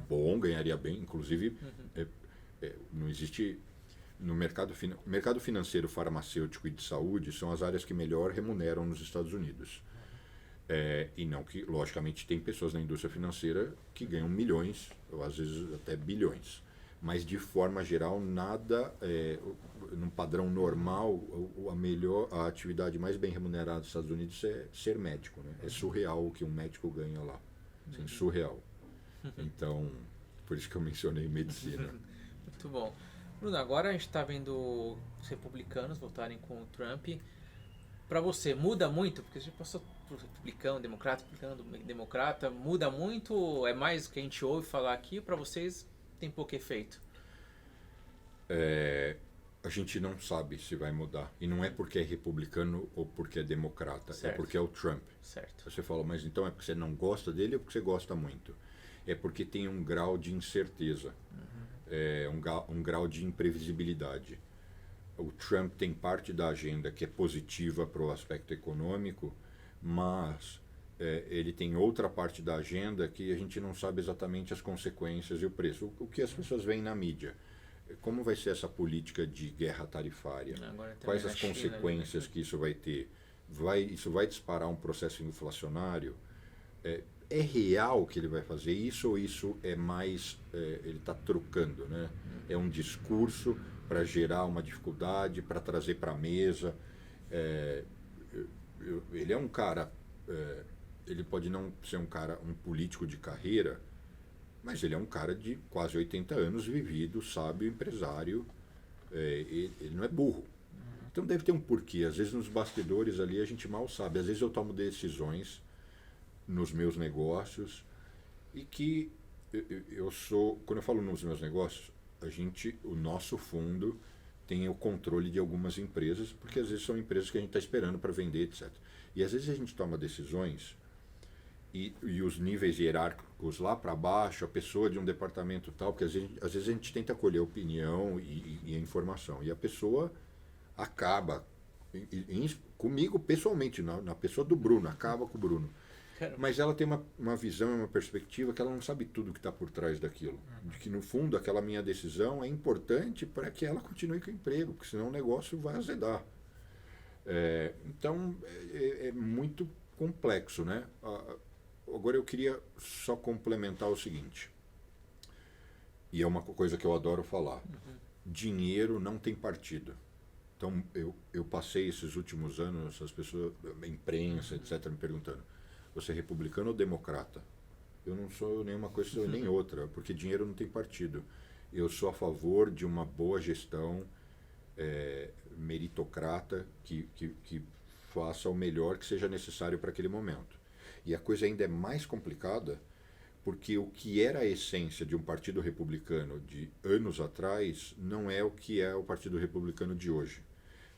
Bom, ganharia bem, inclusive não existe no mercado financeiro, farmacêutico e de saúde são as áreas que melhor remuneram nos Estados Unidos. E não que, logicamente, tem pessoas na indústria financeira que ganham milhões, ou às vezes até bilhões. Mas, de forma geral, nada, num padrão normal, a atividade mais bem remunerada dos Estados Unidos é ser médico. Né? É surreal o que um médico ganha lá. Assim, surreal. Então, por isso que eu mencionei medicina. Muito bom. Bruno, agora a gente está vendo os republicanos votarem com o Trump. Para você, muda muito? Porque você passou por republicano, democrata, muda muito? É mais o que a gente ouve falar aqui? Para vocês, tem pouco efeito? A gente não sabe se vai mudar. E não é porque é republicano ou porque é democrata. Certo. É porque é o Trump. Certo. Você fala, mas então é porque você não gosta dele ou porque você gosta muito? É porque tem um grau de incerteza. Um grau de imprevisibilidade. O Trump tem parte da agenda que é positiva para o aspecto econômico, mas ele tem outra parte da agenda que a gente não sabe exatamente as consequências e o preço. O que as pessoas veem na mídia? Como vai ser essa política de guerra tarifária? Quais as consequências que isso vai ter? Isso vai disparar um processo inflacionário? É real que ele vai fazer isso ou isso é mais... ele está trocando, né? É um discurso para gerar uma dificuldade, para trazer para a mesa. Ele é um cara... ele pode não ser um político de carreira, mas ele é um cara de quase 80 anos vivido, sábio, empresário. Ele não é burro. Então deve ter um porquê. Às vezes nos bastidores ali a gente mal sabe. Às vezes eu tomo decisões nos meus negócios e que eu sou... Quando eu falo nos meus negócios, o nosso fundo tem o controle de algumas empresas, porque às vezes são empresas que a gente está esperando para vender, etc. E às vezes a gente toma decisões e os níveis hierárquicos lá para baixo, a pessoa de um departamento tal, porque às vezes a gente tenta colher opinião e a informação, e a pessoa acaba, comigo pessoalmente, na pessoa do Bruno, acaba com o Bruno. Mas ela tem uma visão, uma perspectiva que ela não sabe tudo que está por trás daquilo. De que no fundo aquela minha decisão é importante para que ela continue com o emprego, porque senão o negócio vai azedar. Então é muito complexo, né? Agora eu queria só complementar o seguinte, e é uma coisa que eu adoro falar: dinheiro não tem partido. Então eu passei esses últimos anos, as pessoas, a imprensa, etc., me perguntando: você é republicano ou democrata? Eu não sou nenhuma coisa nem outra, porque dinheiro não tem partido. Eu sou a favor de uma boa gestão meritocrata que faça o melhor que seja necessário para aquele momento. E a coisa ainda é mais complicada, porque o que era a essência de um partido republicano de anos atrás não é o que é o partido republicano de hoje.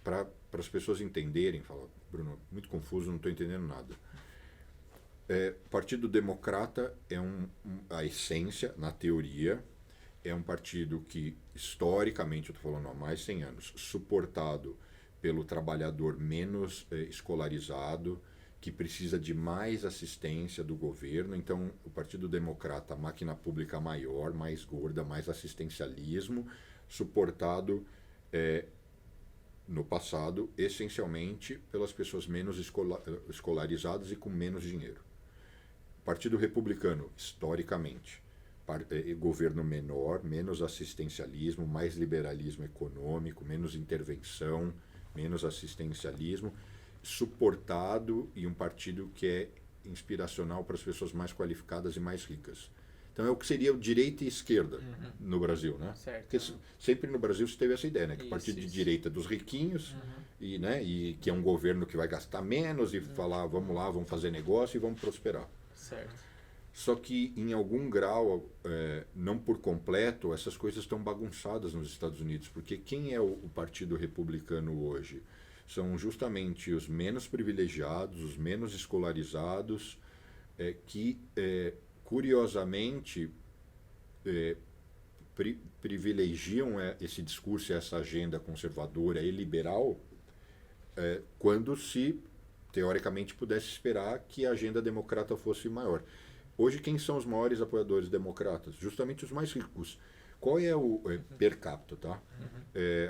Para as pessoas entenderem, fala, Bruno, muito confuso, não estou entendendo nada. O Partido Democrata é a essência, na teoria, é um partido que, historicamente, eu estou falando há mais de 100 anos, suportado pelo trabalhador menos escolarizado, que precisa de mais assistência do governo. Então, o Partido Democrata, a máquina pública maior, mais gorda, mais assistencialismo, suportado no passado, essencialmente, pelas pessoas menos escolarizadas e com menos dinheiro. Partido Republicano, historicamente, governo menor, menos assistencialismo, mais liberalismo econômico, menos intervenção, menos assistencialismo, suportado, e um partido que é inspiracional para as pessoas mais qualificadas e mais ricas. Então é o que seria o direita e esquerda no Brasil, né? Certo. Porque sempre no Brasil se teve essa ideia, né? Que o partido de direita é dos riquinhos e que é um governo que vai gastar menos e falar, vamos lá, vamos fazer negócio e vamos prosperar. Certo. Só que em algum grau, não por completo, essas coisas estão bagunçadas nos Estados Unidos, porque quem é o Partido Republicano hoje? São justamente os menos privilegiados, os menos escolarizados, que, curiosamente, privilegiam esse discurso, essa agenda conservadora e liberal, quando se, teoricamente, pudesse esperar que a agenda democrata fosse maior. Hoje, quem são os maiores apoiadores democratas? Justamente os mais ricos. Qual é o per capita, tá?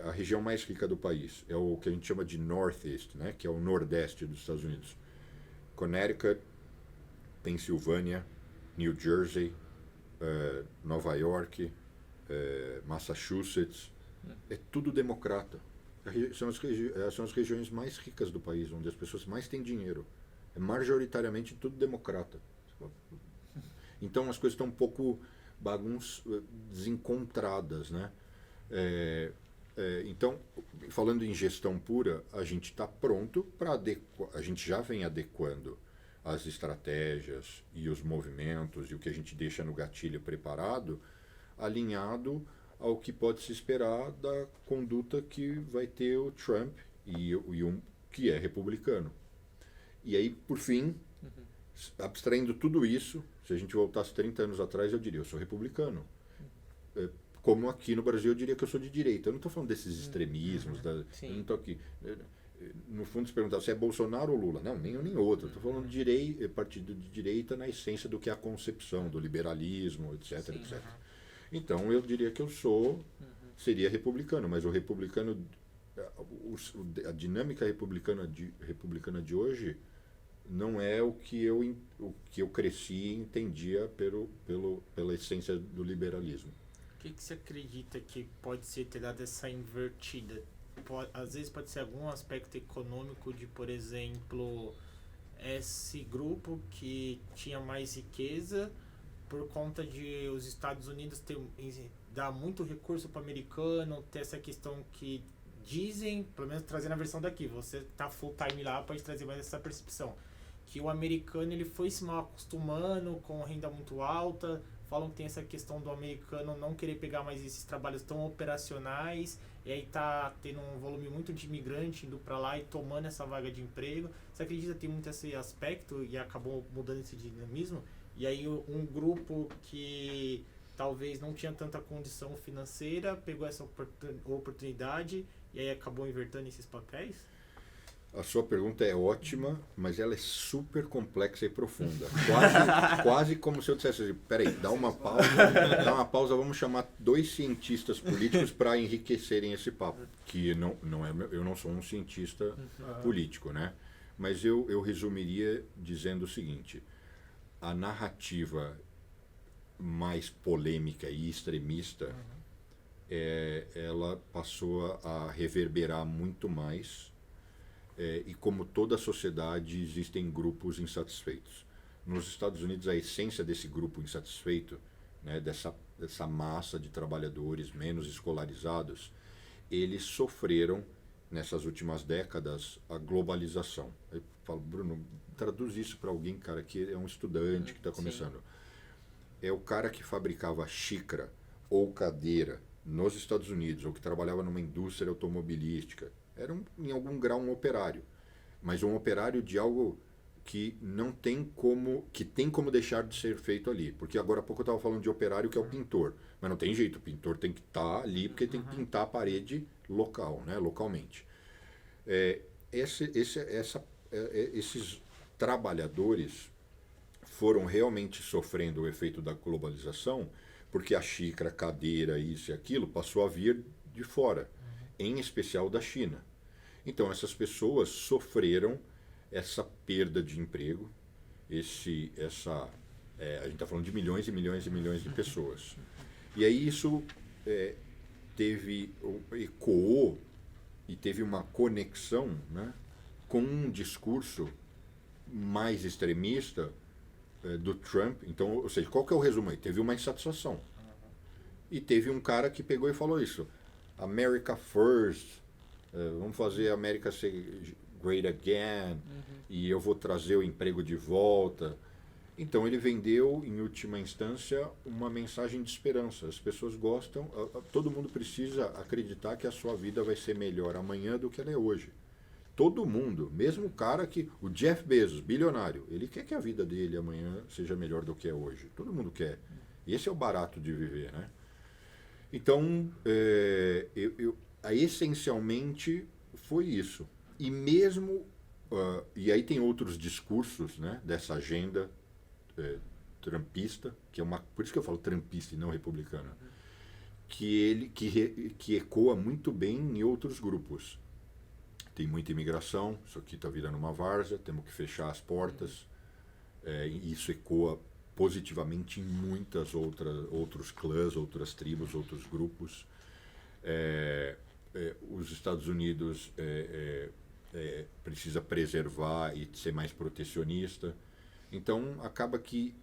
A região mais rica do país é o que a gente chama de Northeast, né? Que é o nordeste dos Estados Unidos. Connecticut, Pensilvânia, New Jersey, Nova York, Massachusetts, é tudo democrata. São as regiões mais ricas do país, onde as pessoas mais têm dinheiro. É majoritariamente tudo democrata. Então as coisas estão um pouco desencontradas, né? Então, falando em gestão pura, a gente está pronto para adequar, a gente já vem adequando as estratégias e os movimentos e o que a gente deixa no gatilho preparado, alinhado ao que pode se esperar da conduta que vai ter o Trump e um que é republicano. E aí, por fim, abstraindo tudo isso, se a gente voltasse 30 anos atrás, eu diria, eu sou republicano. Como aqui no Brasil, eu diria que eu sou de direita. Eu não estou falando desses extremismos, eu não estou aqui. no fundo, se perguntar se é Bolsonaro ou Lula. Não, nenhum nem outro. Estou falando de partido de direita na essência do que é a concepção do liberalismo, etc, Sim. etc. Então, eu diria que eu seria republicano, mas o republicano, a dinâmica republicana de hoje não é o que eu cresci e entendia pela essência do liberalismo. O que você acredita que pode ser ter dado essa invertida? Às vezes pode ser algum aspecto econômico de, por exemplo, esse grupo que tinha mais riqueza por conta de os Estados Unidos dar muito recurso para o americano, ter essa questão que dizem, pelo menos trazendo a versão daqui, você tá full time lá, pode trazer mais essa percepção, que o americano ele foi se mal acostumando com renda muito alta, falam que tem essa questão do americano não querer pegar mais esses trabalhos tão operacionais, e aí tá tendo um volume muito de imigrante indo para lá e tomando essa vaga de emprego. Você acredita que tem muito esse aspecto e acabou mudando esse dinamismo? E aí um grupo que talvez não tinha tanta condição financeira pegou essa oportunidade e aí acabou invertendo esses papéis? A sua pergunta é ótima, mas ela é super complexa e profunda. Quase como se eu dissesse assim, peraí, dá uma pausa, vamos chamar 2 cientistas políticos para enriquecerem esse papo. Que eu não sou um cientista político, né? Mas eu resumiria dizendo o seguinte, a narrativa mais polêmica e extremista, ela passou a reverberar muito mais. E como toda a sociedade, existem grupos insatisfeitos. Nos Estados Unidos, a essência desse grupo insatisfeito, né, dessa massa de trabalhadores menos escolarizados, eles sofreram, nessas últimas décadas, a globalização. Eu falo, Bruno, traduz isso para alguém, cara, que é um estudante que está começando. É o cara que fabricava xícara ou cadeira nos Estados Unidos, ou que trabalhava numa indústria automobilística, era em algum grau um operário, mas um operário de algo que tem como deixar de ser feito ali, porque agora há pouco eu estava falando de operário que é o pintor, mas não tem jeito, o pintor tem que estar ali porque tem que pintar a parede localmente. Esses trabalhadores foram realmente sofrendo o efeito da globalização, porque a xícara, cadeira, isso e aquilo passou a vir de fora, em especial da China. Então essas pessoas sofreram essa perda de emprego, a gente está falando de milhões e milhões e milhões de pessoas. E aí isso ecoou e teve uma conexão, né, com um discurso mais extremista do Trump. Então, ou seja, qual que é o resumo aí? Teve uma insatisfação. E teve um cara que pegou e falou isso. America First, vamos fazer a América ser great again, e eu vou trazer o emprego de volta. Então ele vendeu, em última instância, uma mensagem de esperança. As pessoas gostam, todo mundo precisa acreditar que a sua vida vai ser melhor amanhã do que ela é hoje. Todo mundo, mesmo o Jeff Bezos, bilionário, ele quer que a vida dele amanhã seja melhor do que é hoje. Todo mundo quer. E esse é o barato de viver, né? Então, essencialmente foi isso. E mesmo, e aí tem outros discursos, né, dessa agenda trumpista, que por isso que eu falo trumpista e não republicana, que ecoa muito bem em outros grupos. Tem muita imigração, isso aqui está virando uma várzea, temos que fechar as portas, e isso ecoa positivamente em muitas outros clãs, outras tribos, outros grupos. Os Estados Unidos precisa preservar e ser mais protecionista. Então acaba que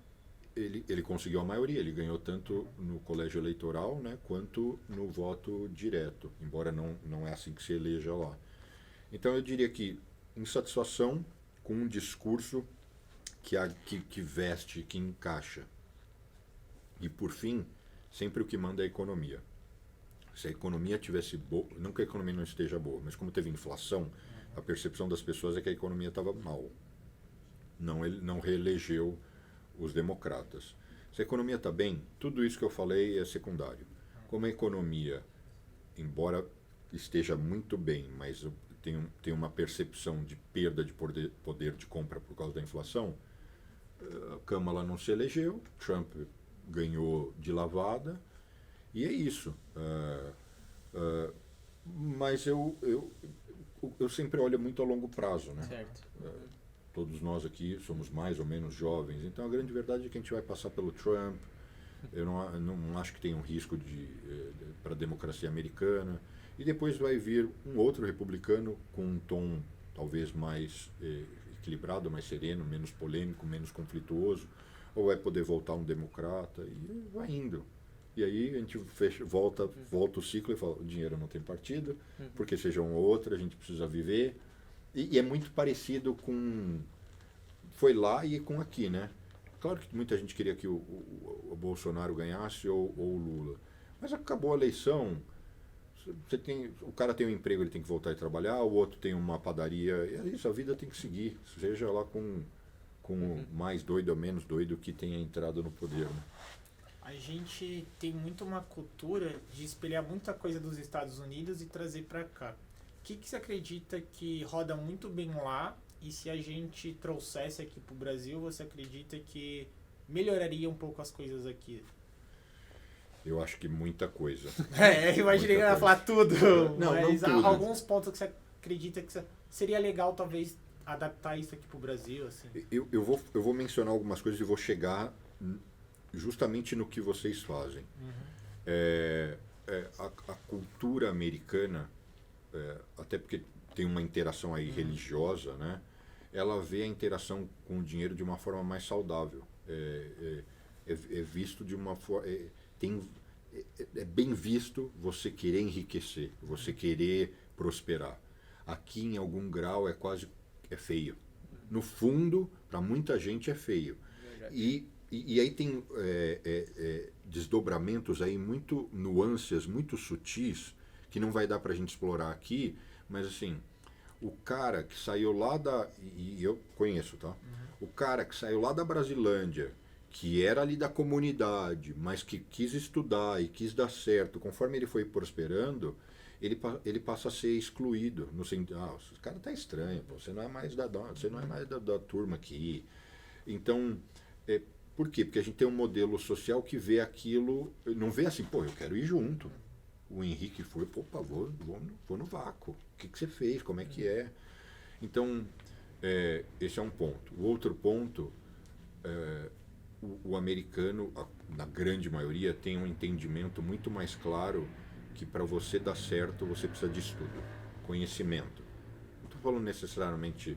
ele conseguiu a maioria, ele ganhou tanto no colégio eleitoral, né, quanto no voto direto, embora não é assim que se eleja lá. Então eu diria que insatisfação com um discurso que veste, que encaixa. E por fim, sempre o que manda é a economia. Se a economia tivesse boa, não que a economia não esteja boa, mas como teve inflação, a percepção das pessoas é que a economia estava mal. Ele não reelegeu os democratas. Se a economia está bem, tudo isso que eu falei é secundário. Como a economia, embora esteja muito bem, mas tem uma percepção de perda de poder de compra por causa da inflação. A Kamala não se elegeu, Trump ganhou de lavada, e é isso. Mas eu sempre olho muito a longo prazo, né? Certo. Todos nós aqui somos mais ou menos jovens, então a grande verdade é que a gente vai passar pelo Trump. Eu não acho que tenha um risco para a democracia americana. E depois vai vir um outro republicano com um tom talvez mais equilibrado, mais sereno, menos polêmico, menos conflituoso. Ou vai poder voltar um democrata e vai indo. E aí a gente volta o ciclo e fala, o dinheiro não tem partido, porque seja um ou outro, a gente precisa viver. E é muito parecido com... Foi lá e com aqui, né? Claro que muita gente queria que o Bolsonaro ganhasse ou o Lula. Mas acabou a eleição, o cara tem um emprego, ele tem que voltar a trabalhar, o outro tem uma padaria, e é isso, a vida tem que seguir, seja lá com mais doido ou menos doido que tenha entrado no poder. Né? A gente tem muito uma cultura de espelhar muita coisa dos Estados Unidos e trazer para cá. O que você acredita que roda muito bem lá? E se a gente trouxesse aqui para o Brasil, você acredita que melhoraria um pouco as coisas aqui? Eu acho que muita coisa. Eu imaginei que ia falar tudo. Não, mas não tudo. Alguns pontos que você acredita que seria legal, talvez, adaptar isso aqui para o Brasil? Assim. Eu vou mencionar algumas coisas e vou chegar justamente no que vocês fazem. A cultura americana, até porque tem uma interação aí religiosa, né? Ela vê a interação com o dinheiro de uma forma mais saudável. É visto de uma forma... É bem visto você querer enriquecer, você querer prosperar. Aqui, em algum grau, é feio. No fundo, para muita gente é feio. E aí tem desdobramentos aí, muito nuances, muito sutis, que não vai dar para a gente explorar aqui, mas assim... O cara que saiu lá e eu conheço, tá? O cara que saiu lá da Brasilândia, que era ali da comunidade, mas que quis estudar e quis dar certo, conforme ele foi prosperando, ele passa a ser excluído. No sentido, esse cara tá estranho, pô, você não é mais da turma aqui. Então, por quê? Porque a gente tem um modelo social que vê aquilo, não vê assim, pô, eu quero ir junto. O Henrique foi, opa, vou no vácuo. O que você fez? Como é que é? Então, esse é um ponto. O outro ponto, o americano, na grande maioria, tem um entendimento muito mais claro que para você dar certo, você precisa de estudo, conhecimento. Não estou falando necessariamente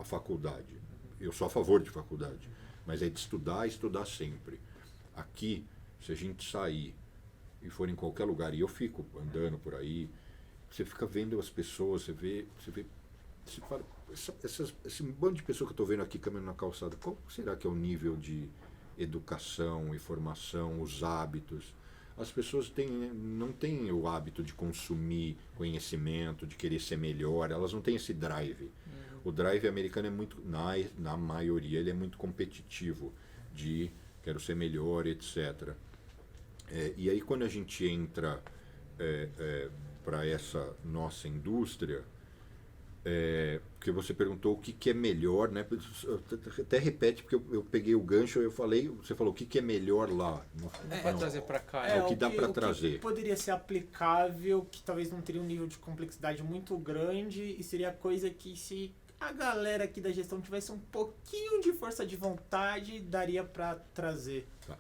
a faculdade. Eu sou a favor de faculdade. Mas é de estudar sempre. Aqui, se a gente sair e for em qualquer lugar, e eu fico andando por aí, você fica vendo as pessoas, você fala, esse bando de pessoas que eu estou vendo aqui caminhando na calçada, qual será que é o nível de educação, informação, os hábitos? As pessoas não têm o hábito de consumir conhecimento, de querer ser melhor, elas não têm esse drive. O drive americano é muito, na maioria, ele é muito competitivo, de quero ser melhor, etc. E aí quando a gente entra para essa nossa indústria, porque você perguntou o que é melhor, né? Até repete, porque eu peguei o gancho, você falou o que é melhor lá. Para trazer para cá. O que dá para trazer. Que poderia ser aplicável, que talvez não teria um nível de complexidade muito grande, e seria coisa que se a galera aqui da gestão tivesse um pouquinho de força de vontade, daria para trazer. Tá.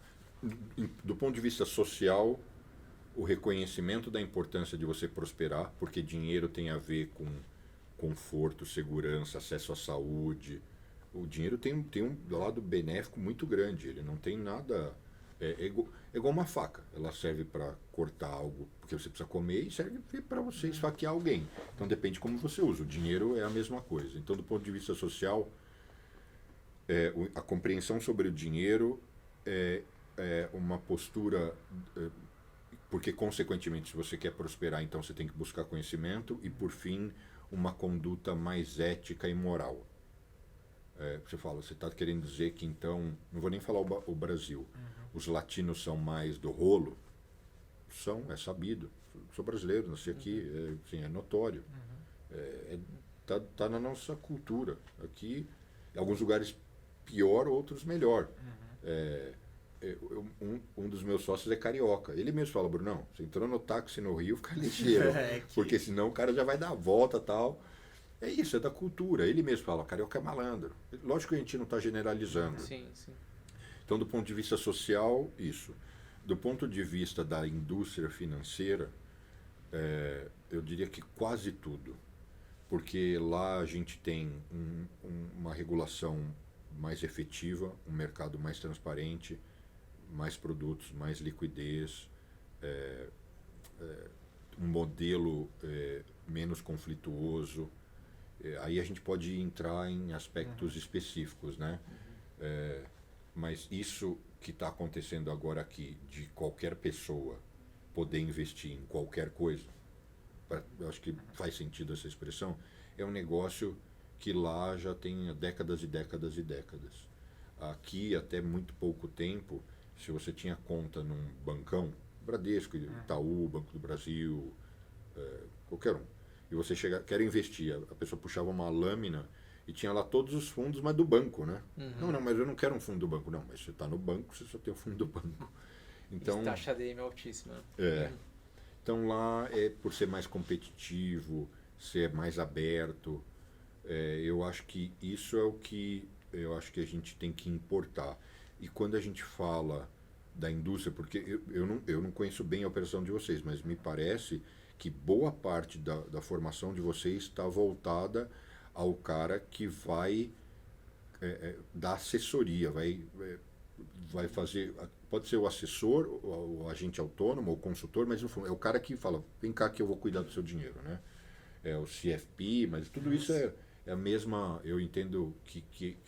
Do ponto de vista social, o reconhecimento da importância de você prosperar, porque dinheiro tem a ver com conforto, segurança, acesso à saúde. O dinheiro tem um lado benéfico muito grande, ele não tem nada... É igual uma faca, ela serve para cortar algo porque você precisa comer e serve para você esfaquear alguém. Então depende de como você usa. O dinheiro é a mesma coisa. Então, do ponto de vista social, a compreensão sobre o dinheiro é uma postura... porque, consequentemente, se você quer prosperar, então você tem que buscar conhecimento e, por fim, uma conduta mais ética e moral. Você está querendo dizer que, então, não vou nem falar o Brasil, os latinos são mais do rolo? É sabido. sou brasileiro, nasci aqui, assim, é notório. Tá na nossa cultura. Aqui, em alguns lugares pior, outros melhor. Um dos meus sócios é carioca. Ele mesmo fala, Brunão, você entrou no táxi no Rio, fica ligeiro. Porque senão o cara já vai dar a volta e tal. É isso, é da cultura. Ele mesmo fala, carioca é malandro. Lógico que a gente não está generalizando. Sim, sim. Então, do ponto de vista social, isso. Do ponto de vista da indústria financeira, eu diria que quase tudo. Porque lá a gente tem uma regulação mais efetiva, um mercado mais transparente, mais produtos, mais liquidez, um modelo menos conflituoso. Aí a gente pode entrar em aspectos específicos, né? Mas isso que está acontecendo agora aqui, de qualquer pessoa poder investir em qualquer coisa, eu acho que faz sentido essa expressão, é um negócio que lá já tem décadas e décadas e décadas. Aqui, até muito pouco tempo, se você tinha conta num bancão, Bradesco, Itaú, Banco do Brasil, qualquer um, e você quer investir, a pessoa puxava uma lâmina e tinha lá todos os fundos, mas do banco, né? Não, mas eu não quero um fundo do banco. Não, mas você está no banco, você só tem o fundo do banco. Então, e taxa DM é altíssima. Então lá por ser mais competitivo, ser mais aberto, eu acho que isso é o que eu acho que a gente tem que importar. E quando a gente fala da indústria, porque eu não conheço bem a operação de vocês, mas me parece que boa parte da formação de vocês está voltada ao cara que vai dar assessoria, vai fazer, pode ser o assessor, o agente autônomo, o consultor, mas no fundo é o cara que fala, vem cá que eu vou cuidar do seu dinheiro, né? É o CFP, mas tudo isso é a mesma, eu entendo que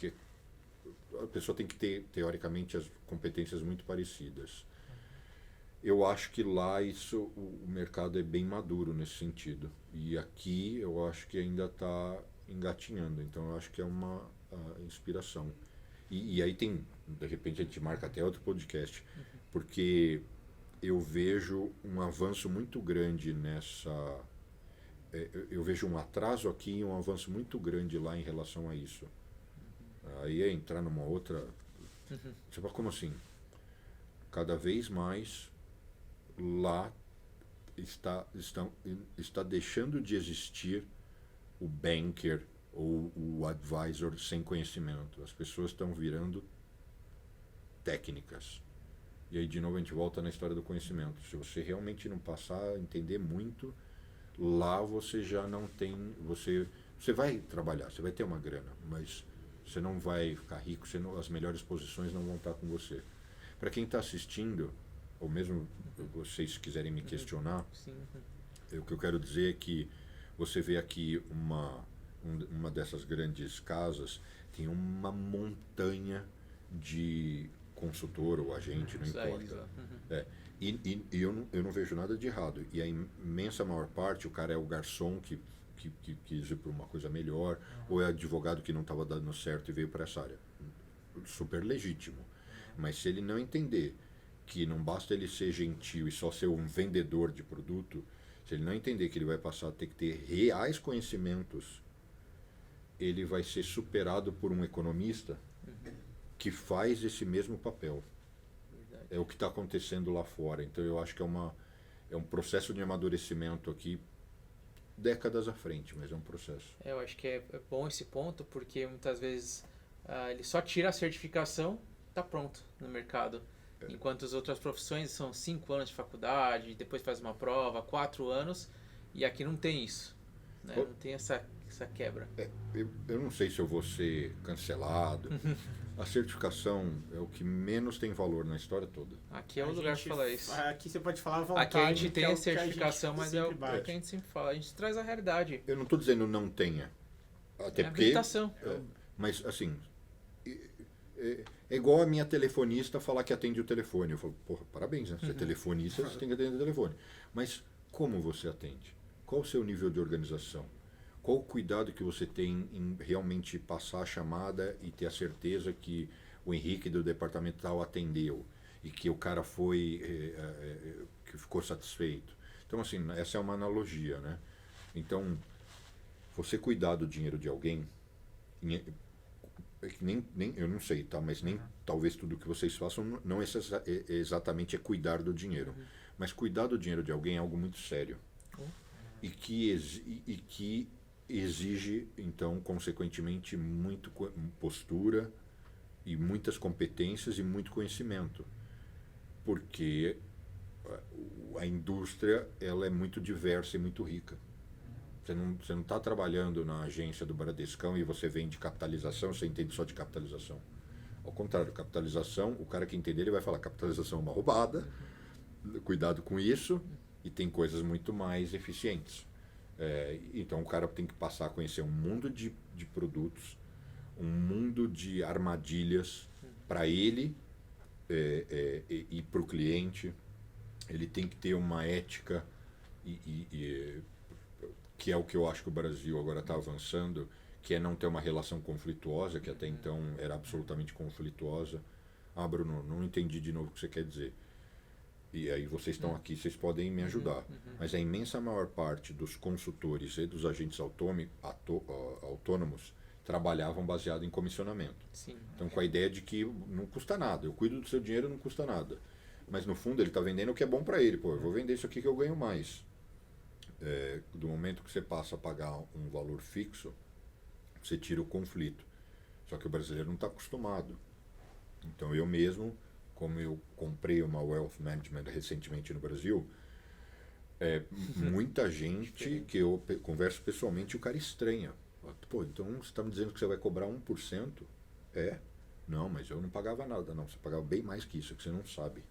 a pessoa tem que ter, teoricamente, as competências muito parecidas. Eu acho que lá o mercado é bem maduro nesse sentido. E aqui eu acho que ainda está engatinhando. Então eu acho que é uma inspiração. E aí tem, de repente a gente marca até outro podcast, porque eu vejo um avanço muito grande nessa... eu vejo um atraso aqui e um avanço muito grande lá em relação a isso. Aí é entrar numa outra... Você fala, como assim? Cada vez mais lá está deixando de existir o banker ou o advisor sem conhecimento. As pessoas estão virando técnicas. E aí de novo a gente volta na história do conhecimento. Se você realmente não passar a entender muito, lá você já não tem... Você vai trabalhar, você vai ter uma grana, mas você não vai ficar rico, as melhores posições não vão estar com você. Para quem está assistindo, ou mesmo vocês quiserem me questionar, o que eu quero dizer é que você vê aqui uma dessas grandes casas, tem uma montanha de consultor ou agente, não importa. E eu não vejo nada de errado. E a imensa maior parte, o cara é o garçom que quis ir para uma coisa melhor, ou é advogado que não estava dando certo e veio para essa área. Super legítimo. Mas se ele não entender que não basta ele ser gentil e só ser um vendedor de produto, se ele não entender que ele vai passar a ter que ter reais conhecimentos, ele vai ser superado por um economista que faz esse mesmo papel. Verdade. É o que está acontecendo lá fora. Então eu acho que é um processo de amadurecimento aqui, décadas à frente, mas é um processo. Eu acho que é bom esse ponto, porque muitas vezes ele só tira a certificação, está pronto no mercado. Enquanto as outras profissões são 5 anos de faculdade, depois faz uma prova, 4 anos, e aqui não tem isso, né? Não tem essa quebra. Eu não sei se eu vou ser cancelado. A certificação é o que menos tem valor na história toda. Aqui é o lugar para falar isso. Aqui você pode falar à vontade. Aqui a gente tem a certificação, mas é o que a gente sempre fala. A gente traz a realidade. Eu não estou dizendo não tenha. Até porque... habilitação. Mas, assim... É igual a minha telefonista falar que atende o telefone. Eu falo, porra, parabéns, né? Você é telefonista, você tem que atender o telefone. Mas como você atende? Qual o seu nível de organização? Qual o cuidado que você tem em realmente passar a chamada e ter a certeza que o Henrique do departamento tal atendeu e que o cara que ficou satisfeito? Então, assim, essa é uma analogia, né? Então, você cuidar do dinheiro de alguém, é que nem eu não sei, tá? Mas nem talvez tudo que vocês façam não exatamente é cuidar do dinheiro. Mas cuidar do dinheiro de alguém é algo muito sério. E que exige, então, consequentemente, muito postura e muitas competências e muito conhecimento. Porque a indústria ela é muito diversa e muito rica. Você não está trabalhando na agência do Bradescão e você vende capitalização, você entende só de capitalização. Ao contrário, capitalização, o cara que entender, ele vai falar capitalização é uma roubada, cuidado com isso, e tem coisas muito mais eficientes. Então o cara tem que passar a conhecer um mundo de produtos, um mundo de armadilhas para ele e para o cliente. Ele tem que ter uma ética que é o que eu acho que o Brasil agora está avançando, que é não ter uma relação conflituosa, que até então era absolutamente conflituosa. Ah, Bruno, não entendi de novo o que você quer dizer. E aí vocês estão aqui, vocês podem me ajudar. Mas a imensa maior parte dos consultores e dos agentes autônomos trabalhavam baseado em comissionamento. Sim. Então com a ideia de que não custa nada, eu cuido do seu dinheiro, não custa nada. Mas no fundo ele está vendendo o que é bom para ele. Pô, eu vou vender isso aqui que eu ganho mais. Do momento que você passa a pagar um valor fixo, você tira o conflito. Só que o brasileiro não está acostumado. Então eu mesmo, como eu comprei uma Wealth Management recentemente no Brasil, muita gente que eu converso pessoalmente, o cara estranha. Pô, então você está me dizendo que você vai cobrar 1%? Não, mas eu não pagava nada. Não, você pagava bem mais que isso, que você não sabe.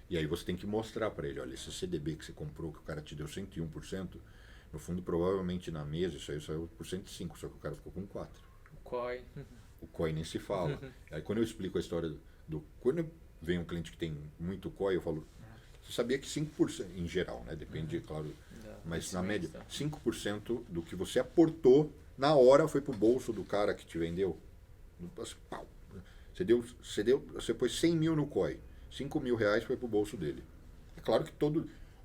E aí você tem que mostrar para ele, olha, esse CDB que você comprou, que o cara te deu 101%, no fundo provavelmente na mesa isso aí saiu por 105%, só que o cara ficou com 4%. O COI. O COI nem se fala. Aí quando eu explico a história quando vem um cliente que tem muito COI, eu falo, você sabia que 5%, em geral, né? Depende, claro, mas na média, 5% do que você aportou na hora foi pro bolso do cara que te vendeu. Pau. Você pôs 100 mil no COI. 5 mil reais foi pro bolso dele. É claro que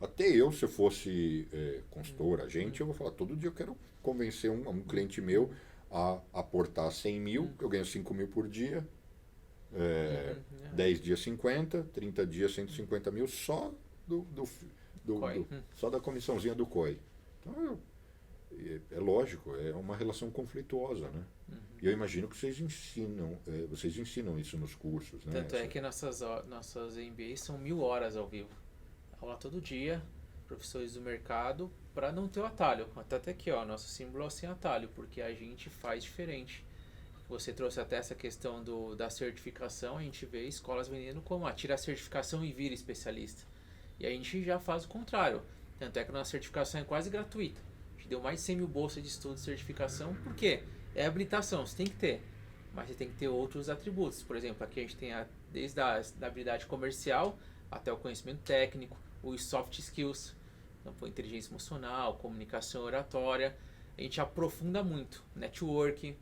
até eu, se eu fosse consultor, agente, eu vou falar, todo dia eu quero convencer um cliente meu a aportar 100 mil, eu ganho 5 mil por dia, 10 dias 50, 30 dias 150 mil, só só da comissãozinha do COI. Então, é lógico, é uma relação conflituosa, né? E eu imagino que vocês ensinam isso nos cursos, né? Tanto é que nossas MBAs são 1000 horas ao vivo. Aula todo dia, professores do mercado, para não ter o atalho. Até aqui, ó, nosso símbolo é sem atalho, porque a gente faz diferente. Você trouxe até essa questão da certificação, a gente vê escolas vendendo como tira a certificação e vira especialista. E a gente já faz o contrário. Tanto é que a nossa certificação é quase gratuita. A gente deu mais de 100 mil bolsas de estudo de certificação, por quê? É habilitação, você tem que ter, mas você tem que ter outros atributos. Por exemplo, aqui a gente tem desde a habilidade comercial até o conhecimento técnico, os soft skills, então, inteligência emocional, comunicação oratória. A gente aprofunda muito, networking,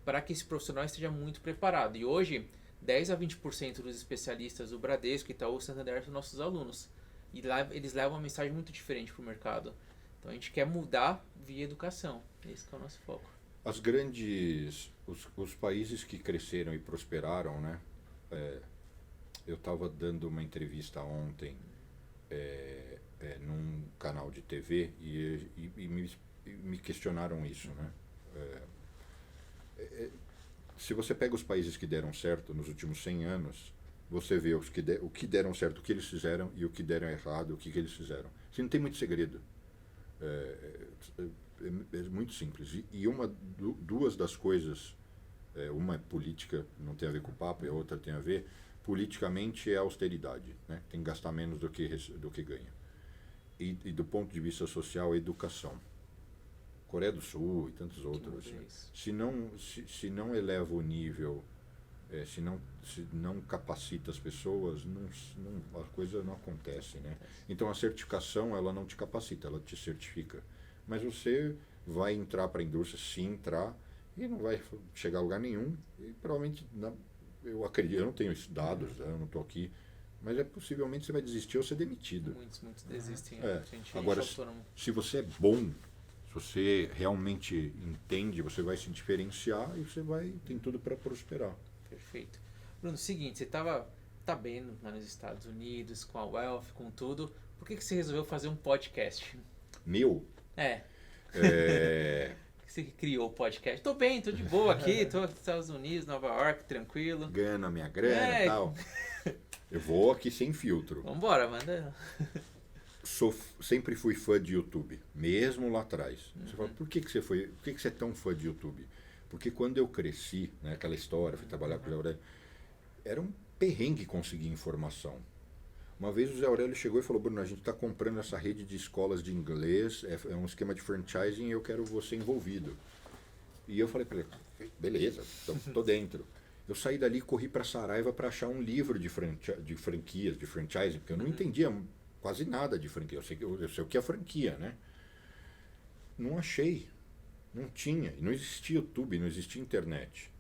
para que esse profissional esteja muito preparado. E hoje, 10 a 20% dos especialistas do Bradesco, Itaú, Santander são nossos alunos. E eles levam uma mensagem muito diferente para o mercado. Então a gente quer mudar via educação. Esse que é o nosso foco. Os países que cresceram e prosperaram, né? Eu estava dando uma entrevista ontem num canal de TV e me questionaram isso, né? Se você pega os países que deram certo nos últimos 100 anos, você vê o que deram certo, o que eles fizeram, e o que deram errado, o que eles fizeram. Assim, não tem muito segredo. É muito simples. E duas das coisas, uma é política, não tem a ver com o papo, e a outra tem a ver, politicamente é austeridade, né? Tem que gastar menos do que ganha. E do ponto de vista social, educação. Coreia do Sul e tantos outros. Assim, se não eleva o nível, se não capacita as pessoas, a coisa não acontece, né? Então a certificação, ela não te capacita, ela te certifica. Mas você vai entrar para a indústria, se entrar, e não vai chegar a lugar nenhum. E provavelmente, eu acredito, eu não tenho esses dados, eu não estou aqui Mas possivelmente você vai desistir ou ser demitido. Muitos desistem. Gente, Agora, autônomo. se você é bom, se você realmente entende, você vai se diferenciar e você tem tudo para prosperar. Perfeito. Bruno, seguinte, você tá bem lá nos Estados Unidos, com a Wealth, com tudo. Por que você resolveu fazer um podcast? Meu? Você que criou o podcast? Tô bem, tô de boa aqui, tô nos Estados Unidos, Nova York, tranquilo. Ganhando a minha grana e tal. Eu vou aqui sem filtro. Vambora, manda. Sempre fui fã de YouTube, mesmo lá atrás. Você fala, por que você é tão fã de YouTube? Porque quando eu cresci, né, aquela história, fui trabalhar com o Zé Aurélio, era um perrengue conseguir informação. Uma vez o Zé Aurélio chegou e falou, Bruno, a gente está comprando essa rede de escolas de inglês, é um esquema de franchising e eu quero você envolvido. E eu falei para ele, beleza, tô dentro. Eu saí dali e corri para Saraiva para achar um livro de franquias, de franchising, porque eu não entendia quase nada de franquia. Eu sei o que é franquia, né? Não achei. Não tinha. Não existia YouTube, não existia internet.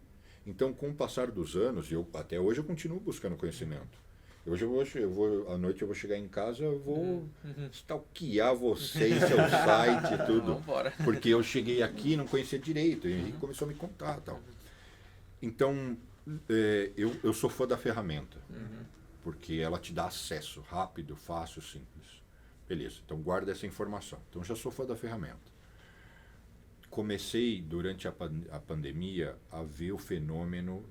Então, com o passar dos anos, até hoje eu continuo buscando conhecimento. Hoje à noite eu vou chegar em casa, eu vou stalkear vocês, seu site e tudo. Vambora. Porque eu cheguei aqui e não conhecia direito. E Henrique começou a me contar e tal. Então, eu sou fã da ferramenta. Porque ela te dá acesso rápido, fácil, simples. Beleza, então guarda essa informação. Então já sou fã da ferramenta. Comecei, durante a pandemia, a ver o fenômeno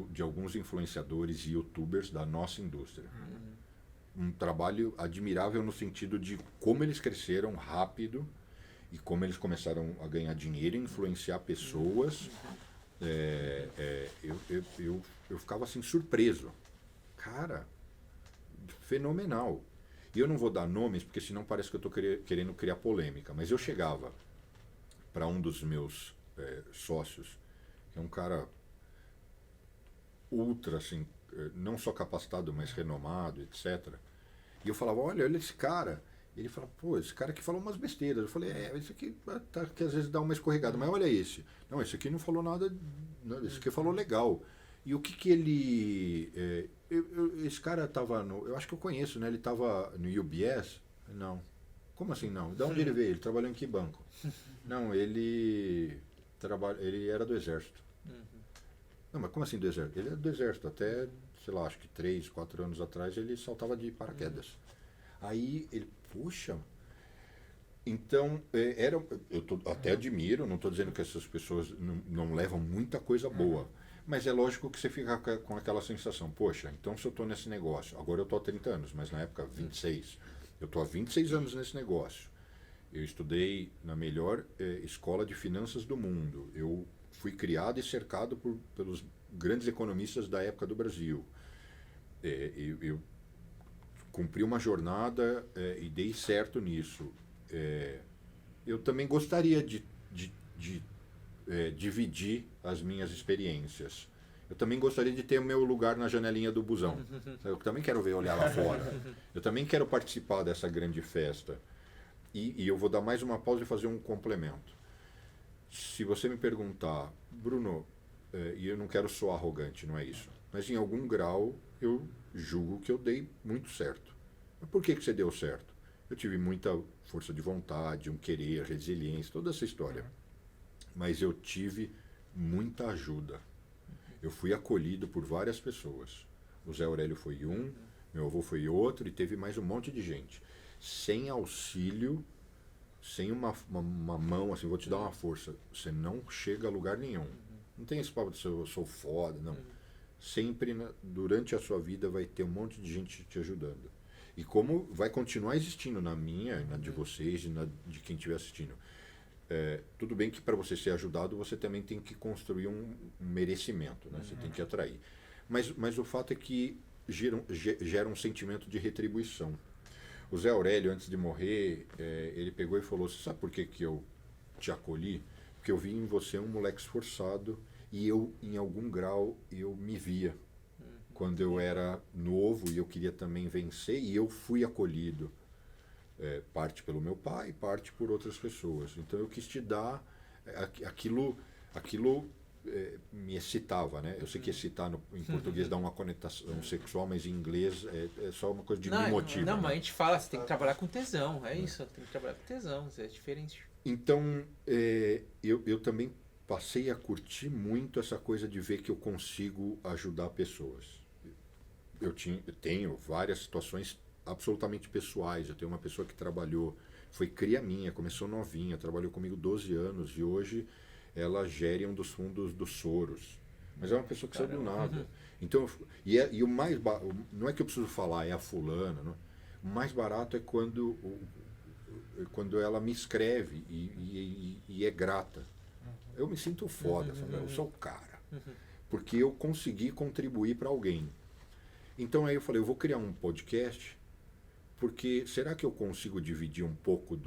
de alguns influenciadores e youtubers da nossa indústria. Um trabalho admirável no sentido de como eles cresceram rápido e como eles começaram a ganhar dinheiro e influenciar pessoas. Eu ficava assim surpreso. Cara, fenomenal. E eu não vou dar nomes, porque senão parece que eu estou querendo criar polêmica. Mas eu chegava para um dos meus sócios, que é um cara ultra, assim, não só capacitado, mas renomado, etc. E eu falava, olha esse cara. Ele falava, pô, esse cara aqui falou umas besteiras. Eu falei, esse aqui que às vezes dá uma escorregada, mas olha esse. Não, esse aqui não falou nada, esse aqui falou legal. E o que ele... esse cara estava no... Eu acho que eu conheço, né? Ele estava no UBS? Não. Como assim não? De onde ele veio? Ele trabalhou em que banco? Não, ele era do Exército. Não, mas como assim do Exército? Ele é do Exército. Até, sei lá, acho que 3, 4 anos atrás ele saltava de paraquedas. Aí ele, puxa... Então, até admiro, não estou dizendo que essas pessoas não levam muita coisa boa. Mas é lógico que você fica com aquela sensação, poxa, então se eu estou nesse negócio, agora eu estou há 30 anos, mas na época 26, eu estou há 26 anos nesse negócio. Eu estudei na melhor escola de finanças do mundo. Eu fui criado e cercado pelos grandes economistas da época do Brasil. Eu cumpri uma jornada e dei certo nisso. Eu também gostaria de dividir as minhas experiências. Eu também gostaria de ter o meu lugar na janelinha do busão. Eu também quero olhar lá fora. Eu também quero participar dessa grande festa. E eu vou dar mais uma pausa e fazer um complemento. Se você me perguntar, Bruno, e eu não quero soar arrogante, não é isso, mas em algum grau eu julgo que eu dei muito certo. Mas por que você deu certo? Eu tive muita força de vontade, um querer, resiliência, toda essa história. Mas eu tive muita ajuda. Eu fui acolhido por várias pessoas. O Zé Aurélio foi um, meu avô foi outro, e teve mais um monte de gente. Sem auxílio, sem uma mão, assim, vou te dar uma força, você não chega a lugar nenhum. Não tem esse papo de eu sou foda, não. Sempre, durante a sua vida, vai ter um monte de gente te ajudando. E como vai continuar existindo na minha, na de vocês e na de quem estiver assistindo. Tudo bem que para você ser ajudado, você também tem que construir um merecimento, né? Você tem que atrair. Mas o fato é que gera um sentimento de retribuição. O Zé Aurélio, antes de morrer, ele pegou e falou, você sabe por que eu te acolhi? Porque eu vi em você um moleque esforçado e eu, em algum grau, eu me via. Quando eu era novo e eu queria também vencer, e eu fui acolhido. Parte pelo meu pai, parte por outras pessoas. Então eu quis te dar aquilo me excitava, né? Eu sei que excitar em português dá uma conotação sexual, mas em inglês é só uma coisa de me motiva. Não, né? mas a gente fala, você tem que trabalhar com tesão, é isso, tem que trabalhar com tesão, é diferente. Então, eu também passei a curtir muito essa coisa de ver que eu consigo ajudar pessoas. Eu tenho várias situações absolutamente pessoais. Eu tenho uma pessoa que trabalhou, foi cria minha, começou novinha, trabalhou comigo 12 anos e hoje ela gere um dos fundos do Soros. Mas é uma pessoa que saiu do nada. Então, e o mais não é que eu preciso falar, é a fulana. Não? O mais barato é quando ela me escreve e é grata. Eu me sinto foda, eu sou o cara. Porque eu consegui contribuir para alguém. Então aí eu falei, eu vou criar um podcast, porque será que eu consigo dividir um pouco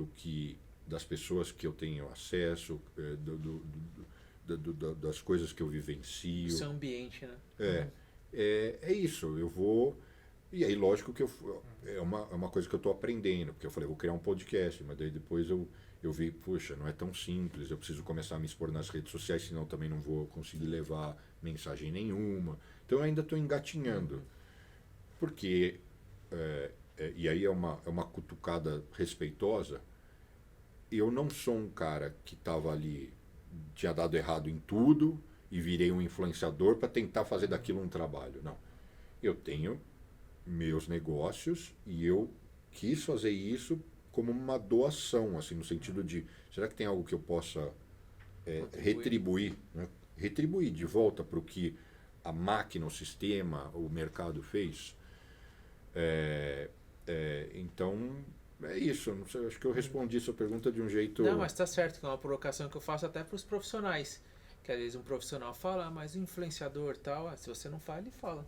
das pessoas que eu tenho acesso, das coisas que eu vivencio? O seu ambiente, né? É isso, eu vou... E aí, lógico que é uma coisa que eu estou aprendendo, porque eu falei, vou criar um podcast, mas daí depois eu vi, puxa, não é tão simples, eu preciso começar a me expor nas redes sociais, senão também não vou conseguir levar mensagem nenhuma. Então eu ainda estou engatinhando. Porque, e aí é uma cutucada respeitosa, eu não sou um cara que estava ali, tinha dado errado em tudo e virei um influenciador para tentar fazer daquilo um trabalho. Não. Eu tenho meus negócios e eu quis fazer isso como uma doação, assim, no sentido de, será que tem algo que eu possa retribuir, né? Retribuir de volta para o que a máquina, o sistema, o mercado fez? Então, é isso. Não sei, acho que eu respondi sua pergunta de um jeito... Não, mas tá certo, que é uma provocação que eu faço até para os profissionais. Que às vezes um profissional fala, mas o influenciador tal, se você não fala, ele fala.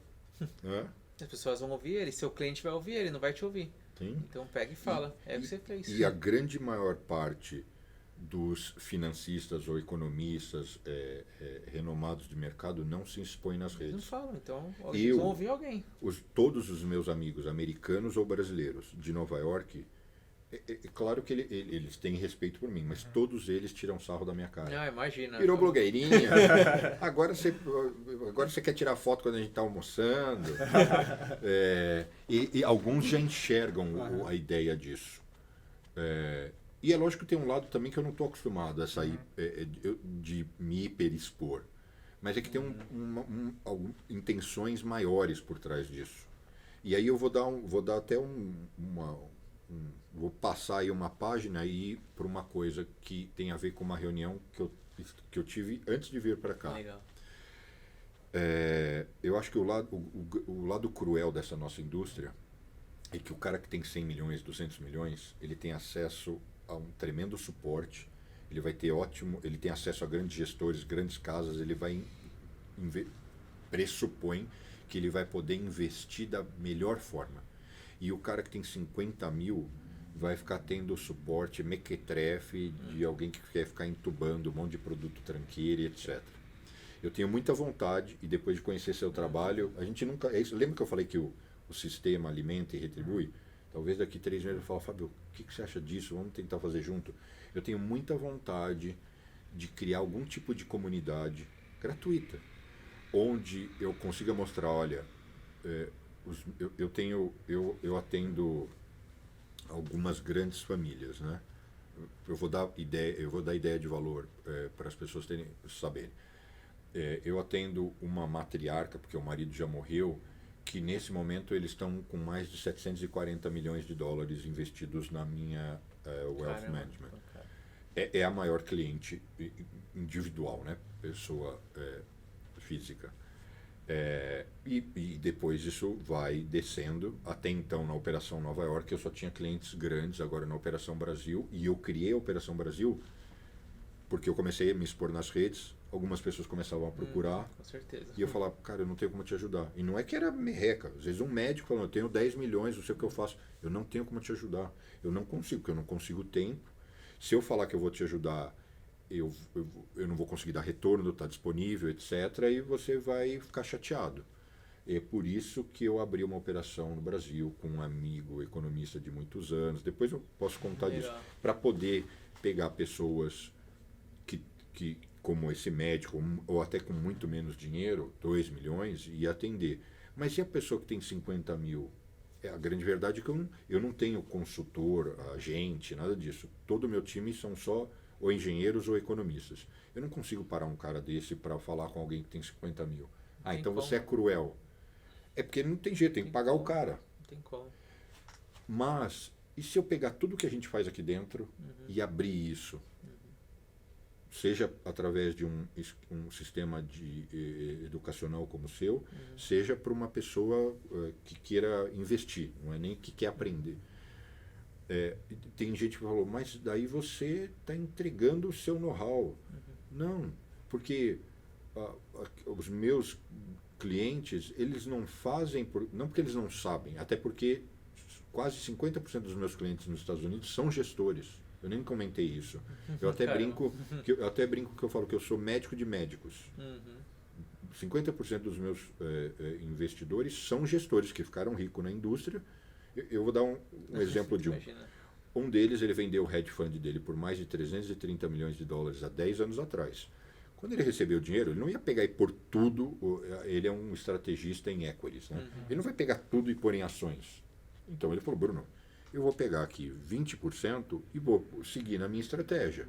As pessoas vão ouvir ele, seu cliente vai ouvir ele, não vai te ouvir. Sim. Então pega e fala, o que você fez. E a grande maior parte dos financistas ou economistas renomados de mercado não se expõem nas redes. Não falam, então eles vão ouvir alguém. Todos os meus amigos, americanos ou brasileiros, de Nova York, claro que eles têm respeito por mim, mas todos eles tiram sarro da minha cara. Ah, imagina. Virou blogueirinha. Agora você quer tirar foto quando a gente está almoçando. E alguns já enxergam a ideia disso. E é lógico que tem um lado também que eu não estou acostumado a sair de me hiperexpor. Mas é que tem intenções maiores por trás disso. E aí eu vou dar até vou passar aí uma página e ir para uma coisa que tem a ver com uma reunião que eu tive antes de vir para cá. Legal. Eu acho que o lado cruel dessa nossa indústria é que o cara que tem 100 milhões, 200 milhões, ele tem acesso a um tremendo suporte, ele vai ter ele tem acesso a grandes gestores, grandes casas, ele vai pressupõe que ele vai poder investir da melhor forma. E o cara que tem 50 mil vai ficar tendo suporte mequetrefe de alguém que quer ficar entubando um monte de produto tranqueira, etc. Eu tenho muita vontade, e depois de conhecer seu trabalho, a gente nunca... lembra que eu falei que o sistema alimenta e retribui? Talvez daqui 3 meses eu falo, Fábio, o que você acha disso? Vamos tentar fazer junto. Eu tenho muita vontade de criar algum tipo de comunidade gratuita, onde eu consiga mostrar, olha, eu atendo algumas grandes famílias, né? Eu vou dar ideia de valor para as pessoas saberem. Eu atendo uma matriarca, porque o marido já morreu, que nesse momento eles estão com mais de 740 milhões de dólares investidos na minha Wealth Management. É a maior cliente individual, né? Pessoa física. E depois isso vai descendo. Até então, na Operação Nova York, eu só tinha clientes grandes. Agora na Operação Brasil, e eu criei a Operação Brasil porque eu comecei a me expor nas redes. Algumas pessoas começavam a procurar. Com certeza. E eu falava, cara, eu não tenho como te ajudar. E não é que era merreca. Às vezes um médico falando, eu tenho 10 milhões, não sei o que eu faço. Eu não tenho como te ajudar. Eu não consigo, porque eu não consigo tempo. Se eu falar que eu vou te ajudar, eu não vou conseguir dar retorno, está disponível, etc. E você vai ficar chateado. É por isso que eu abri uma operação no Brasil com um amigo economista de muitos anos. Depois eu posso contar disso. Para poder pegar pessoas que como esse médico, ou até com muito menos dinheiro, 2 milhões, e atender. Mas e a pessoa que tem 50 mil? A grande verdade é que eu não tenho consultor, agente, nada disso. Todo o meu time são só ou engenheiros ou economistas. Eu não consigo parar um cara desse para falar com alguém que tem 50 mil. Ah, então você é cruel. É porque não tem jeito, tem que pagar o cara. Não tem como. Mas, e se eu pegar tudo que a gente faz aqui dentro e abrir isso? Seja através de um sistema educacional como o seu, seja para uma pessoa que queira investir, não é nem que quer aprender. Tem gente que falou, mas daí você está entregando o seu know-how. Não, porque os meus clientes, eles não fazem, não porque eles não sabem, até porque quase 50% dos meus clientes nos Estados Unidos são gestores. Eu nem comentei isso. Eu até brinco que eu falo que eu sou médico de médicos. 50% dos meus investidores são gestores que ficaram ricos na indústria. Eu vou dar um exemplo de um. Um deles, ele vendeu o hedge fund dele por mais de 330 milhões de dólares há 10 anos atrás. Quando ele recebeu o dinheiro, ele não ia pegar e pôr tudo. Ele é um estrategista em equities, né? Ele não vai pegar tudo e pôr em ações. Então ele falou, Bruno, eu vou pegar aqui 20% e vou seguir na minha estratégia.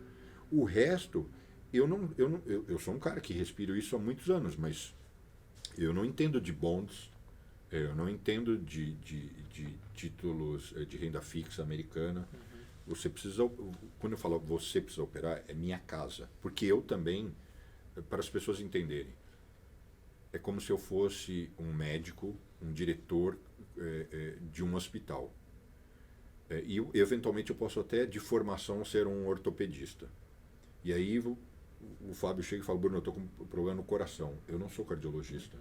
O resto, eu sou um cara que respiro isso há muitos anos, mas eu não entendo de bonds, eu não entendo de títulos de renda fixa americana. Você precisa, quando eu falo você precisa operar, é minha casa. Porque eu também, para as pessoas entenderem, é como se eu fosse um médico, um diretor de um hospital. E eventualmente eu posso até, de formação, ser um ortopedista. E aí o Fábio chega e fala, Bruno, eu estou com um problema no coração. Eu não sou cardiologista.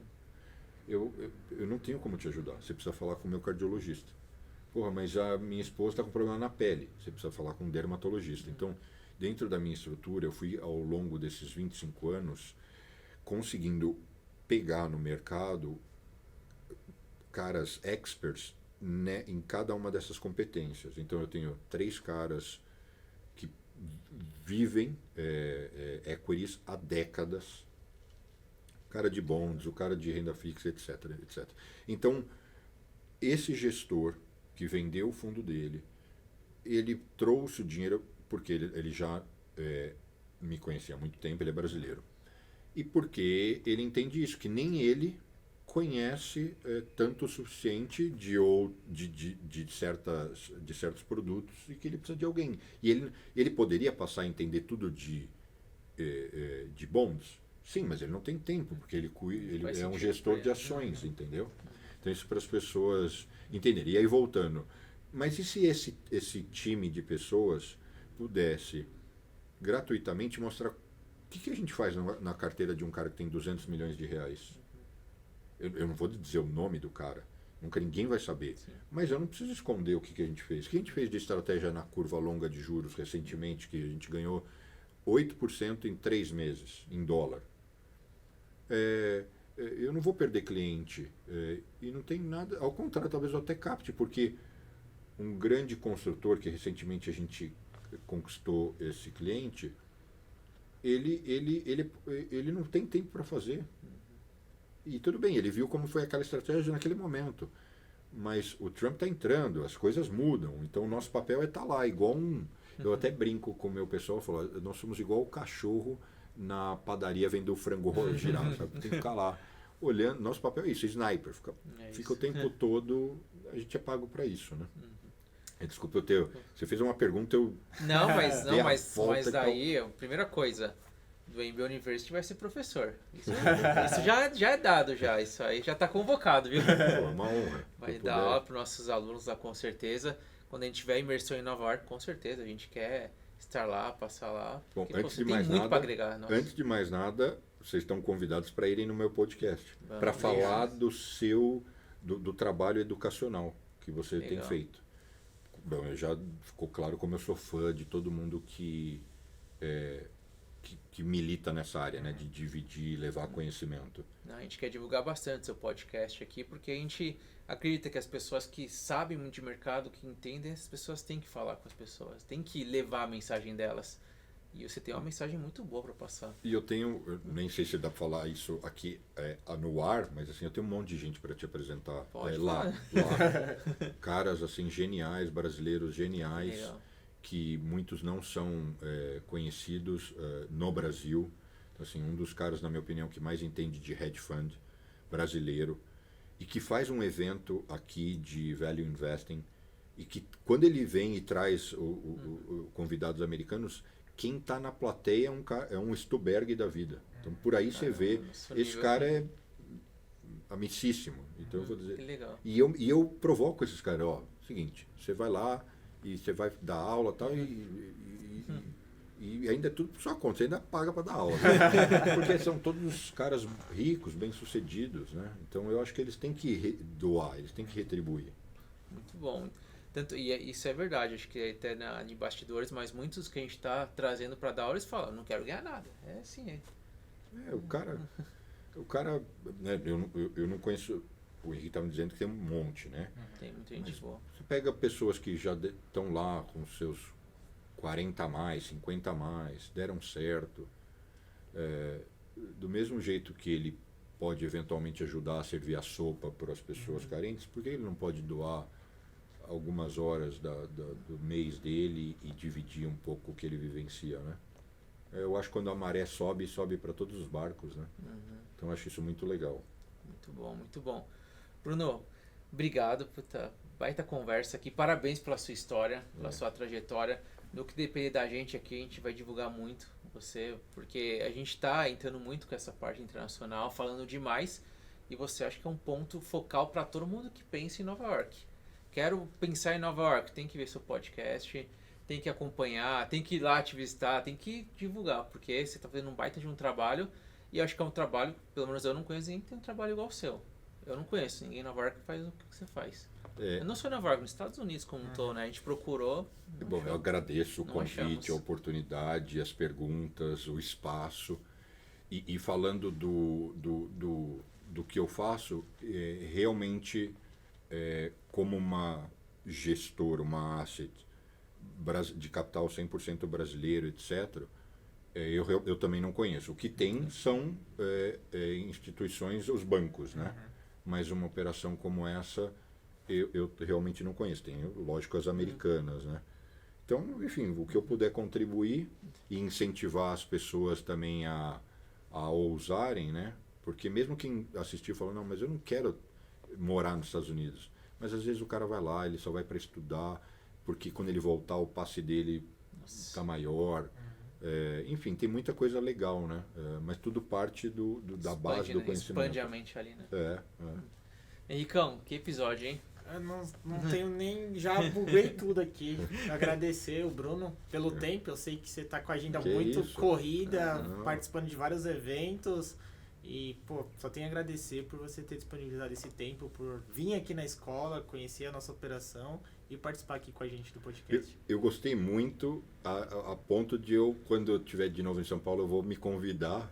Eu não tenho como te ajudar. Você precisa falar com o meu cardiologista. Porra, mas a minha esposa está com problema na pele. Você precisa falar com um dermatologista. Então, dentro da minha estrutura, eu fui, ao longo desses 25 anos, conseguindo pegar no mercado caras experts, né, em cada uma dessas competências. Então eu tenho 3 caras que vivem equities há décadas, o cara de bonds, o cara de renda fixa, etc, etc. Então, esse gestor que vendeu o fundo dele, ele trouxe o dinheiro porque ele já me conhecia há muito tempo, ele é brasileiro. E porque ele entende isso, que nem ele conhece tanto o suficiente de certos produtos e que ele precisa de alguém. E ele poderia passar a entender tudo de bonds? Sim, mas ele não tem tempo, porque ele é um gestor de ações, entendeu? Então isso para as pessoas entenderem. E aí voltando, mas e se esse time de pessoas pudesse gratuitamente mostrar o que a gente faz na carteira de um cara que tem 200 milhões de reais? Eu não vou dizer o nome do cara, nunca ninguém vai saber. Sim. Mas eu não preciso esconder o que a gente fez. O que a gente fez de estratégia na curva longa de juros recentemente, que a gente ganhou 8% em 3 meses, em dólar. Eu não vou perder cliente. E não tem nada, ao contrário, talvez eu até capte, porque um grande construtor que recentemente a gente conquistou esse cliente, ele não tem tempo para fazer. E tudo bem, ele viu como foi aquela estratégia naquele momento. Mas o Trump está entrando, as coisas mudam. Então o nosso papel é estar lá, igual eu até brinco com o meu pessoal, falo, nós somos igual o cachorro na padaria vendo o frango girar, sabe? Tem que ficar lá olhando. Nosso papel é isso, sniper. Fica o tempo todo, a gente é pago para isso, né? Desculpa, você fez uma pergunta, eu... Não, mas daí, a primeira coisa... do MBA University vai ser professor. Isso já é dado já. Isso aí já está convocado, viu? É uma honra. Vai dar aula para os nossos alunos lá, com certeza. Quando a gente tiver imersão em Nova York, com certeza. A gente quer estar lá, passar lá. Bom, porque você tem muito para agregar. Nossa. Antes de mais nada, vocês estão convidados para irem no meu podcast. Para falar do trabalho educacional que você tem feito. Bom, já ficou claro como eu sou fã de todo mundo que milita nessa área, né, de dividir e levar conhecimento. A gente quer divulgar bastante seu podcast aqui, porque a gente acredita que as pessoas que sabem muito de mercado, que entendem, as pessoas têm que falar com as pessoas, têm que levar a mensagem delas. E você tem uma mensagem muito boa para passar. E eu nem sei se dá pra falar isso aqui no ar, mas assim, eu tenho um monte de gente para te apresentar. Pode lá. Caras assim, geniais, brasileiros geniais, Legal. que muitos não são conhecidos no Brasil. Então, assim, um dos caras, na minha opinião, que mais entende de hedge fund brasileiro e que faz um evento aqui de value investing e que quando ele vem e traz convidados americanos, quem está na plateia é um Stuberg da vida. Então por aí você vê, esse cara é amicíssimo. Então eu vou dizer. Que legal. E eu provoco esses caras, ó, seguinte, você vai lá e você vai dar aula tal, e ainda é tudo por sua conta, você ainda paga para dar aula. Né? Porque são todos caras ricos, bem-sucedidos, né? Então eu acho que eles têm que doar, eles têm que retribuir. Muito bom. Isso é verdade, acho que até de bastidores, mas muitos que a gente está trazendo para dar aula, eles falam, não quero ganhar nada. É assim, o cara, né, eu não conheço, o Henrique estava me dizendo que tem um monte, né? Tem muita gente boa. Você pega pessoas que já estão lá com seus 40 a mais, 50 a mais, deram certo, do mesmo jeito que ele pode eventualmente ajudar a servir a sopa para as pessoas carentes, por que ele não pode doar algumas horas do mês dele e dividir um pouco o que ele vivencia, né? Eu acho que quando a maré sobe para todos os barcos, né? Então eu acho isso muito legal. Muito bom, muito bom. Bruno, obrigado por baita conversa aqui. Parabéns pela sua história, pela sua trajetória. No que depender da gente aqui, a gente vai divulgar muito você, porque a gente está entrando muito com essa parte internacional, falando demais, e você acha que é um ponto focal para todo mundo que pensa em Nova York. Quero pensar em Nova York, tem que ver seu podcast, tem que acompanhar, tem que ir lá te visitar, tem que divulgar, porque você está fazendo um baita de um trabalho, e acho que é um trabalho, pelo menos eu não conheço ninguém que tem um trabalho igual o seu. Eu não conheço ninguém em Nova York que faz o que você faz. Eu não sou em Nova York, nos Estados Unidos como um todo, né? A gente procurou. Bom, eu agradeço o convite, achamos. a oportunidade, as perguntas, o espaço. E falando do que eu faço, realmente como uma gestora, uma asset de capital 100% brasileiro, etc., eu também não conheço. O que tem são instituições, os bancos, né? Mas uma operação como essa eu realmente não conheço. Tem, lógico, as americanas, né? Então, enfim, o que eu puder contribuir e incentivar as pessoas também a ousarem, né? Porque mesmo quem assistiu falou, não, mas eu não quero morar nos Estados Unidos. Mas às vezes o cara vai lá, ele só vai para estudar, porque quando ele voltar o passe dele está maior. Enfim, tem muita coisa legal, né? Mas tudo parte da base do conhecimento. Expande a mente ali, né? Henricão, que episódio, hein? Eu não tenho nem... Já buguei tudo aqui. Agradecer o Bruno pelo tempo. Eu sei que você está com a agenda muito corrida, participando de vários eventos. E, pô, só tenho a agradecer por você ter disponibilizado esse tempo, por vir aqui na escola, conhecer a nossa operação e participar aqui com a gente do podcast. Eu gostei muito a ponto de quando eu estiver de novo em São Paulo, eu vou me convidar.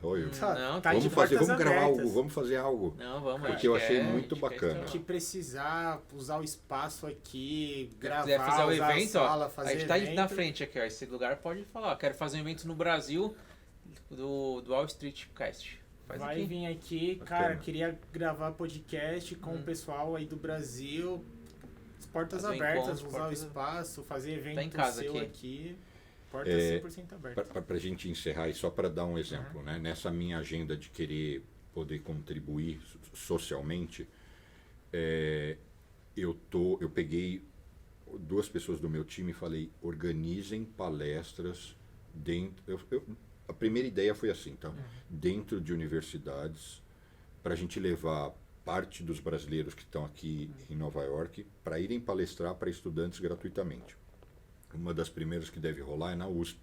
Vamos fazer algo. Não, vamos. Porque eu achei muito bacana. Se precisar usar o espaço aqui, gravar, quiser fazer o usar evento, a sala, fazer a gente tá evento. na frente aqui, ó. Esse lugar pode falar. Quero fazer um evento no Brasil do Wall Street Cast. Vai vir aqui, cara, queria gravar podcast com o pessoal aí do Brasil, as portas abertas, usar o espaço, fazer evento seu aqui, portas 100% abertas. Para a gente encerrar, e só para dar um exemplo, né? Nessa minha agenda de querer poder contribuir socialmente, eu peguei 2 pessoas do meu time e falei, organizem palestras dentro... A primeira ideia foi assim, tá? Dentro de universidades, para a gente levar parte dos brasileiros que estão aqui em Nova York para irem palestrar para estudantes gratuitamente. Uma das primeiras que deve rolar é na USP,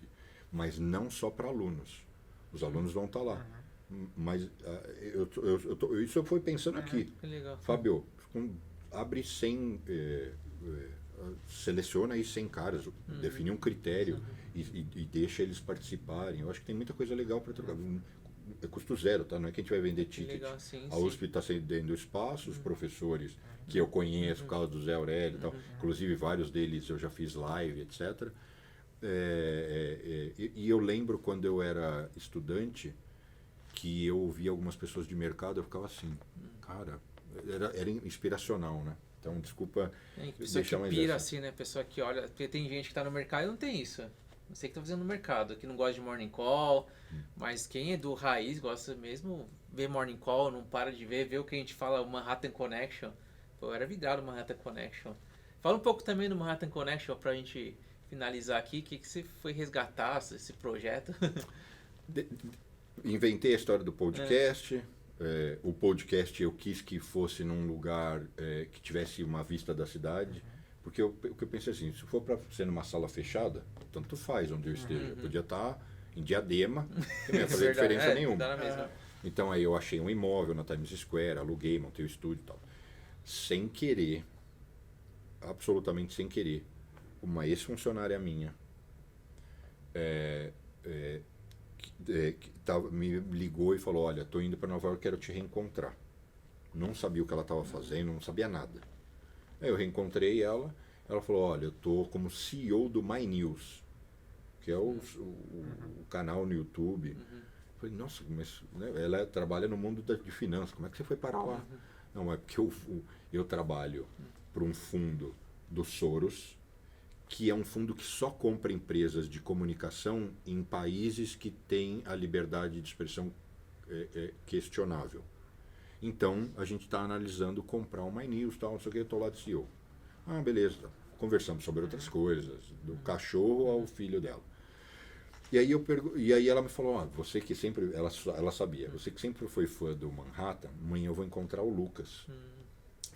mas não só para alunos. Os alunos vão estar lá. Mas isso eu fui pensando aqui. Que legal. Fábio, abre 100... seleciona aí 100 caras, define um critério e deixa eles participarem. Eu acho que tem muita coisa legal para trocar. É custo zero, tá? Não é que a gente vai vender ticket. Legal, sim, a USP está cedendo espaço, os professores que eu conheço, por causa do Zé Aurélio e tal, inclusive vários deles eu já fiz live, etc. E eu lembro quando eu era estudante que eu ouvia algumas pessoas de mercado, eu ficava assim, cara, era inspiracional, né? Então, desculpa Pessoa deixar que mais pira essa. assim, né? Pessoa que olha, porque tem gente que tá no mercado e não tem isso. Não sei o que tá fazendo no mercado, que não gosta de morning call, mas quem é do raiz gosta mesmo ver morning call, não para de ver o que a gente fala, o Manhattan Connection. Pô, eu era vidrado no Manhattan Connection. Fala um pouco também do Manhattan Connection pra gente finalizar aqui, o que você foi resgatar esse projeto? Inventei a história do podcast. O podcast eu quis que fosse num lugar que tivesse uma vista da cidade. Porque o que eu pensei assim, se for para ser numa sala fechada, tanto faz onde eu esteja. Eu podia estar em Diadema, que não ia fazer diferença nenhuma. Dá na mesma. Então aí eu achei um imóvel na Times Square, aluguei, montei o estúdio e tal. Sem querer, absolutamente sem querer, uma ex-funcionária minha me ligou e falou, olha, tô indo para Nova York, quero te reencontrar. Não sabia o que ela estava fazendo, não sabia nada. Aí eu reencontrei ela falou, olha, eu tô como CEO do My News, que é o canal no YouTube. Eu falei, nossa, mas né, ela trabalha no mundo de finanças, como é que você foi parar lá? Não, é porque eu trabalho para um fundo do Soros, que é um fundo que só compra empresas de comunicação em países que têm a liberdade de expressão questionável. Então, a gente está analisando comprar o My News, tal, não sei o que, eu estou lá de CEO. Ah, beleza. Conversamos sobre outras coisas, do cachorro ao filho dela. E aí ela me falou, você que sempre, ela sabia, você que sempre foi fã do Manhattan, amanhã eu vou encontrar o Lucas.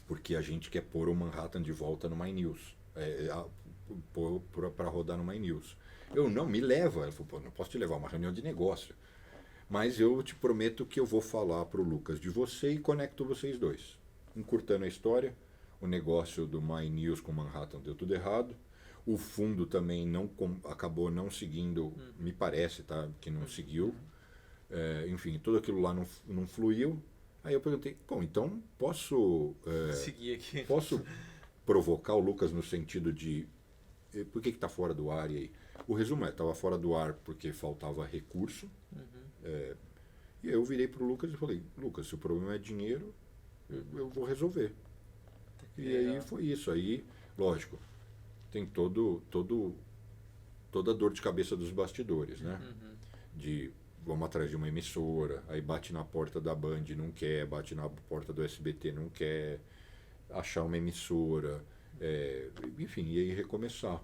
Porque a gente quer pôr o Manhattan de volta no My News. Para rodar no My News. Eu, não, me leva. Ela falou, pô, não posso te levar, uma reunião de negócio. Mas eu te prometo que eu vou falar pro Lucas de você e conecto vocês dois. Encurtando a história, o negócio do My News com Manhattan deu tudo errado. O fundo também acabou não seguindo, me parece, tá, que não seguiu. Enfim, tudo aquilo lá não fluiu. Aí eu perguntei, bom, então posso seguir aqui. Posso provocar o Lucas no sentido de por que está fora do ar? E aí? O resumo estava fora do ar porque faltava recurso. E aí eu virei para o Lucas e falei, Lucas, se o problema é dinheiro, eu vou resolver. E aí foi isso. Aí, lógico, tem toda a dor de cabeça dos bastidores, né? De vamos atrás de uma emissora, aí bate na porta da Band, não quer, bate na porta do SBT, não quer, achar uma emissora, enfim, e aí recomeçar.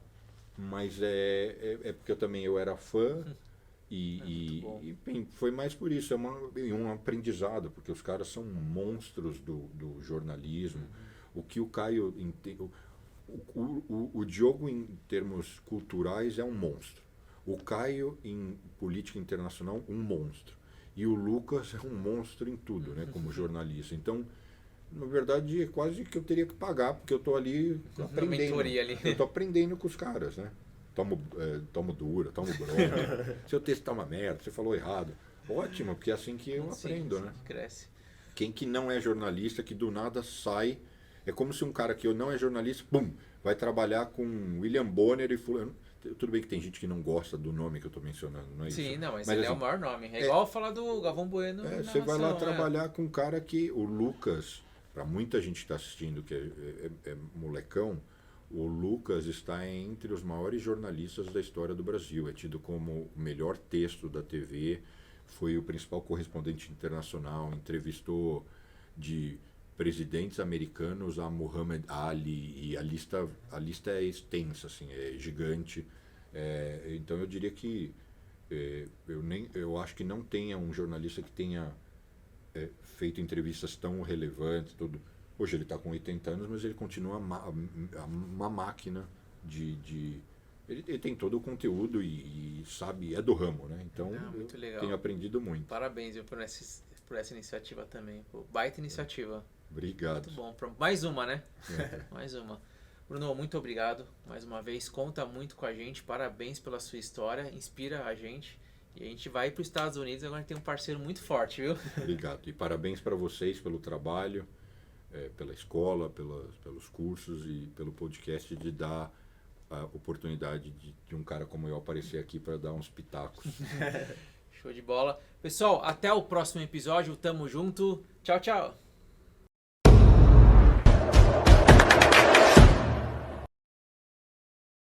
Mas é porque eu era fã e bem, foi mais por isso, é um aprendizado, porque os caras são monstros do jornalismo. O que o Caio, o Diogo em termos culturais é um monstro. O Caio em política internacional, um monstro. E o Lucas é um monstro em tudo, né, como jornalista. Então, na verdade, é quase que eu teria que pagar, porque eu estou ali aprendendo. Ali. Eu estou aprendendo com os caras, né? Tomo dura, tomo bronca. Se eu testar uma merda, você falou errado. Ótimo, porque é assim que eu aprendo, né? Cresce. Quem que não é jornalista, que do nada sai... É como se um cara que não é jornalista, pum, vai trabalhar com William Bonner e fulano. Tudo bem que tem gente que não gosta do nome que eu estou mencionando, não é isso? Sim, não, mas ele é o maior nome. É igual falar do Galvão Bueno. Você vai lá trabalhar com um cara que... O Lucas, para muita gente que está assistindo, que é molecão, o Lucas está entre os maiores jornalistas da história do Brasil. É tido como o melhor texto da TV, foi o principal correspondente internacional, entrevistou de presidentes americanos a Muhammad Ali, e a lista é extensa, assim, é gigante. Então eu diria que eu acho que não tenha um jornalista que tenha feito entrevistas tão relevantes, tudo. Hoje ele está com 80 anos, mas ele continua uma máquina de ele tem todo o conteúdo e sabe, é do ramo, né? Então muito legal. Tenho aprendido muito. Parabéns por essa iniciativa também. Baita iniciativa. Obrigado. Muito bom. Mais uma, né? Mais uma. Bruno, muito obrigado mais uma vez. Conta muito com a gente. Parabéns pela sua história. Inspira a gente. E a gente vai para os Estados Unidos. Agora a gente tem um parceiro muito forte, viu? Obrigado. E parabéns para vocês pelo trabalho, pela escola, pelos cursos e pelo podcast de dar a oportunidade de um cara como eu aparecer aqui para dar uns pitacos. Show de bola. Pessoal, até o próximo episódio. Tamo junto. Tchau, tchau.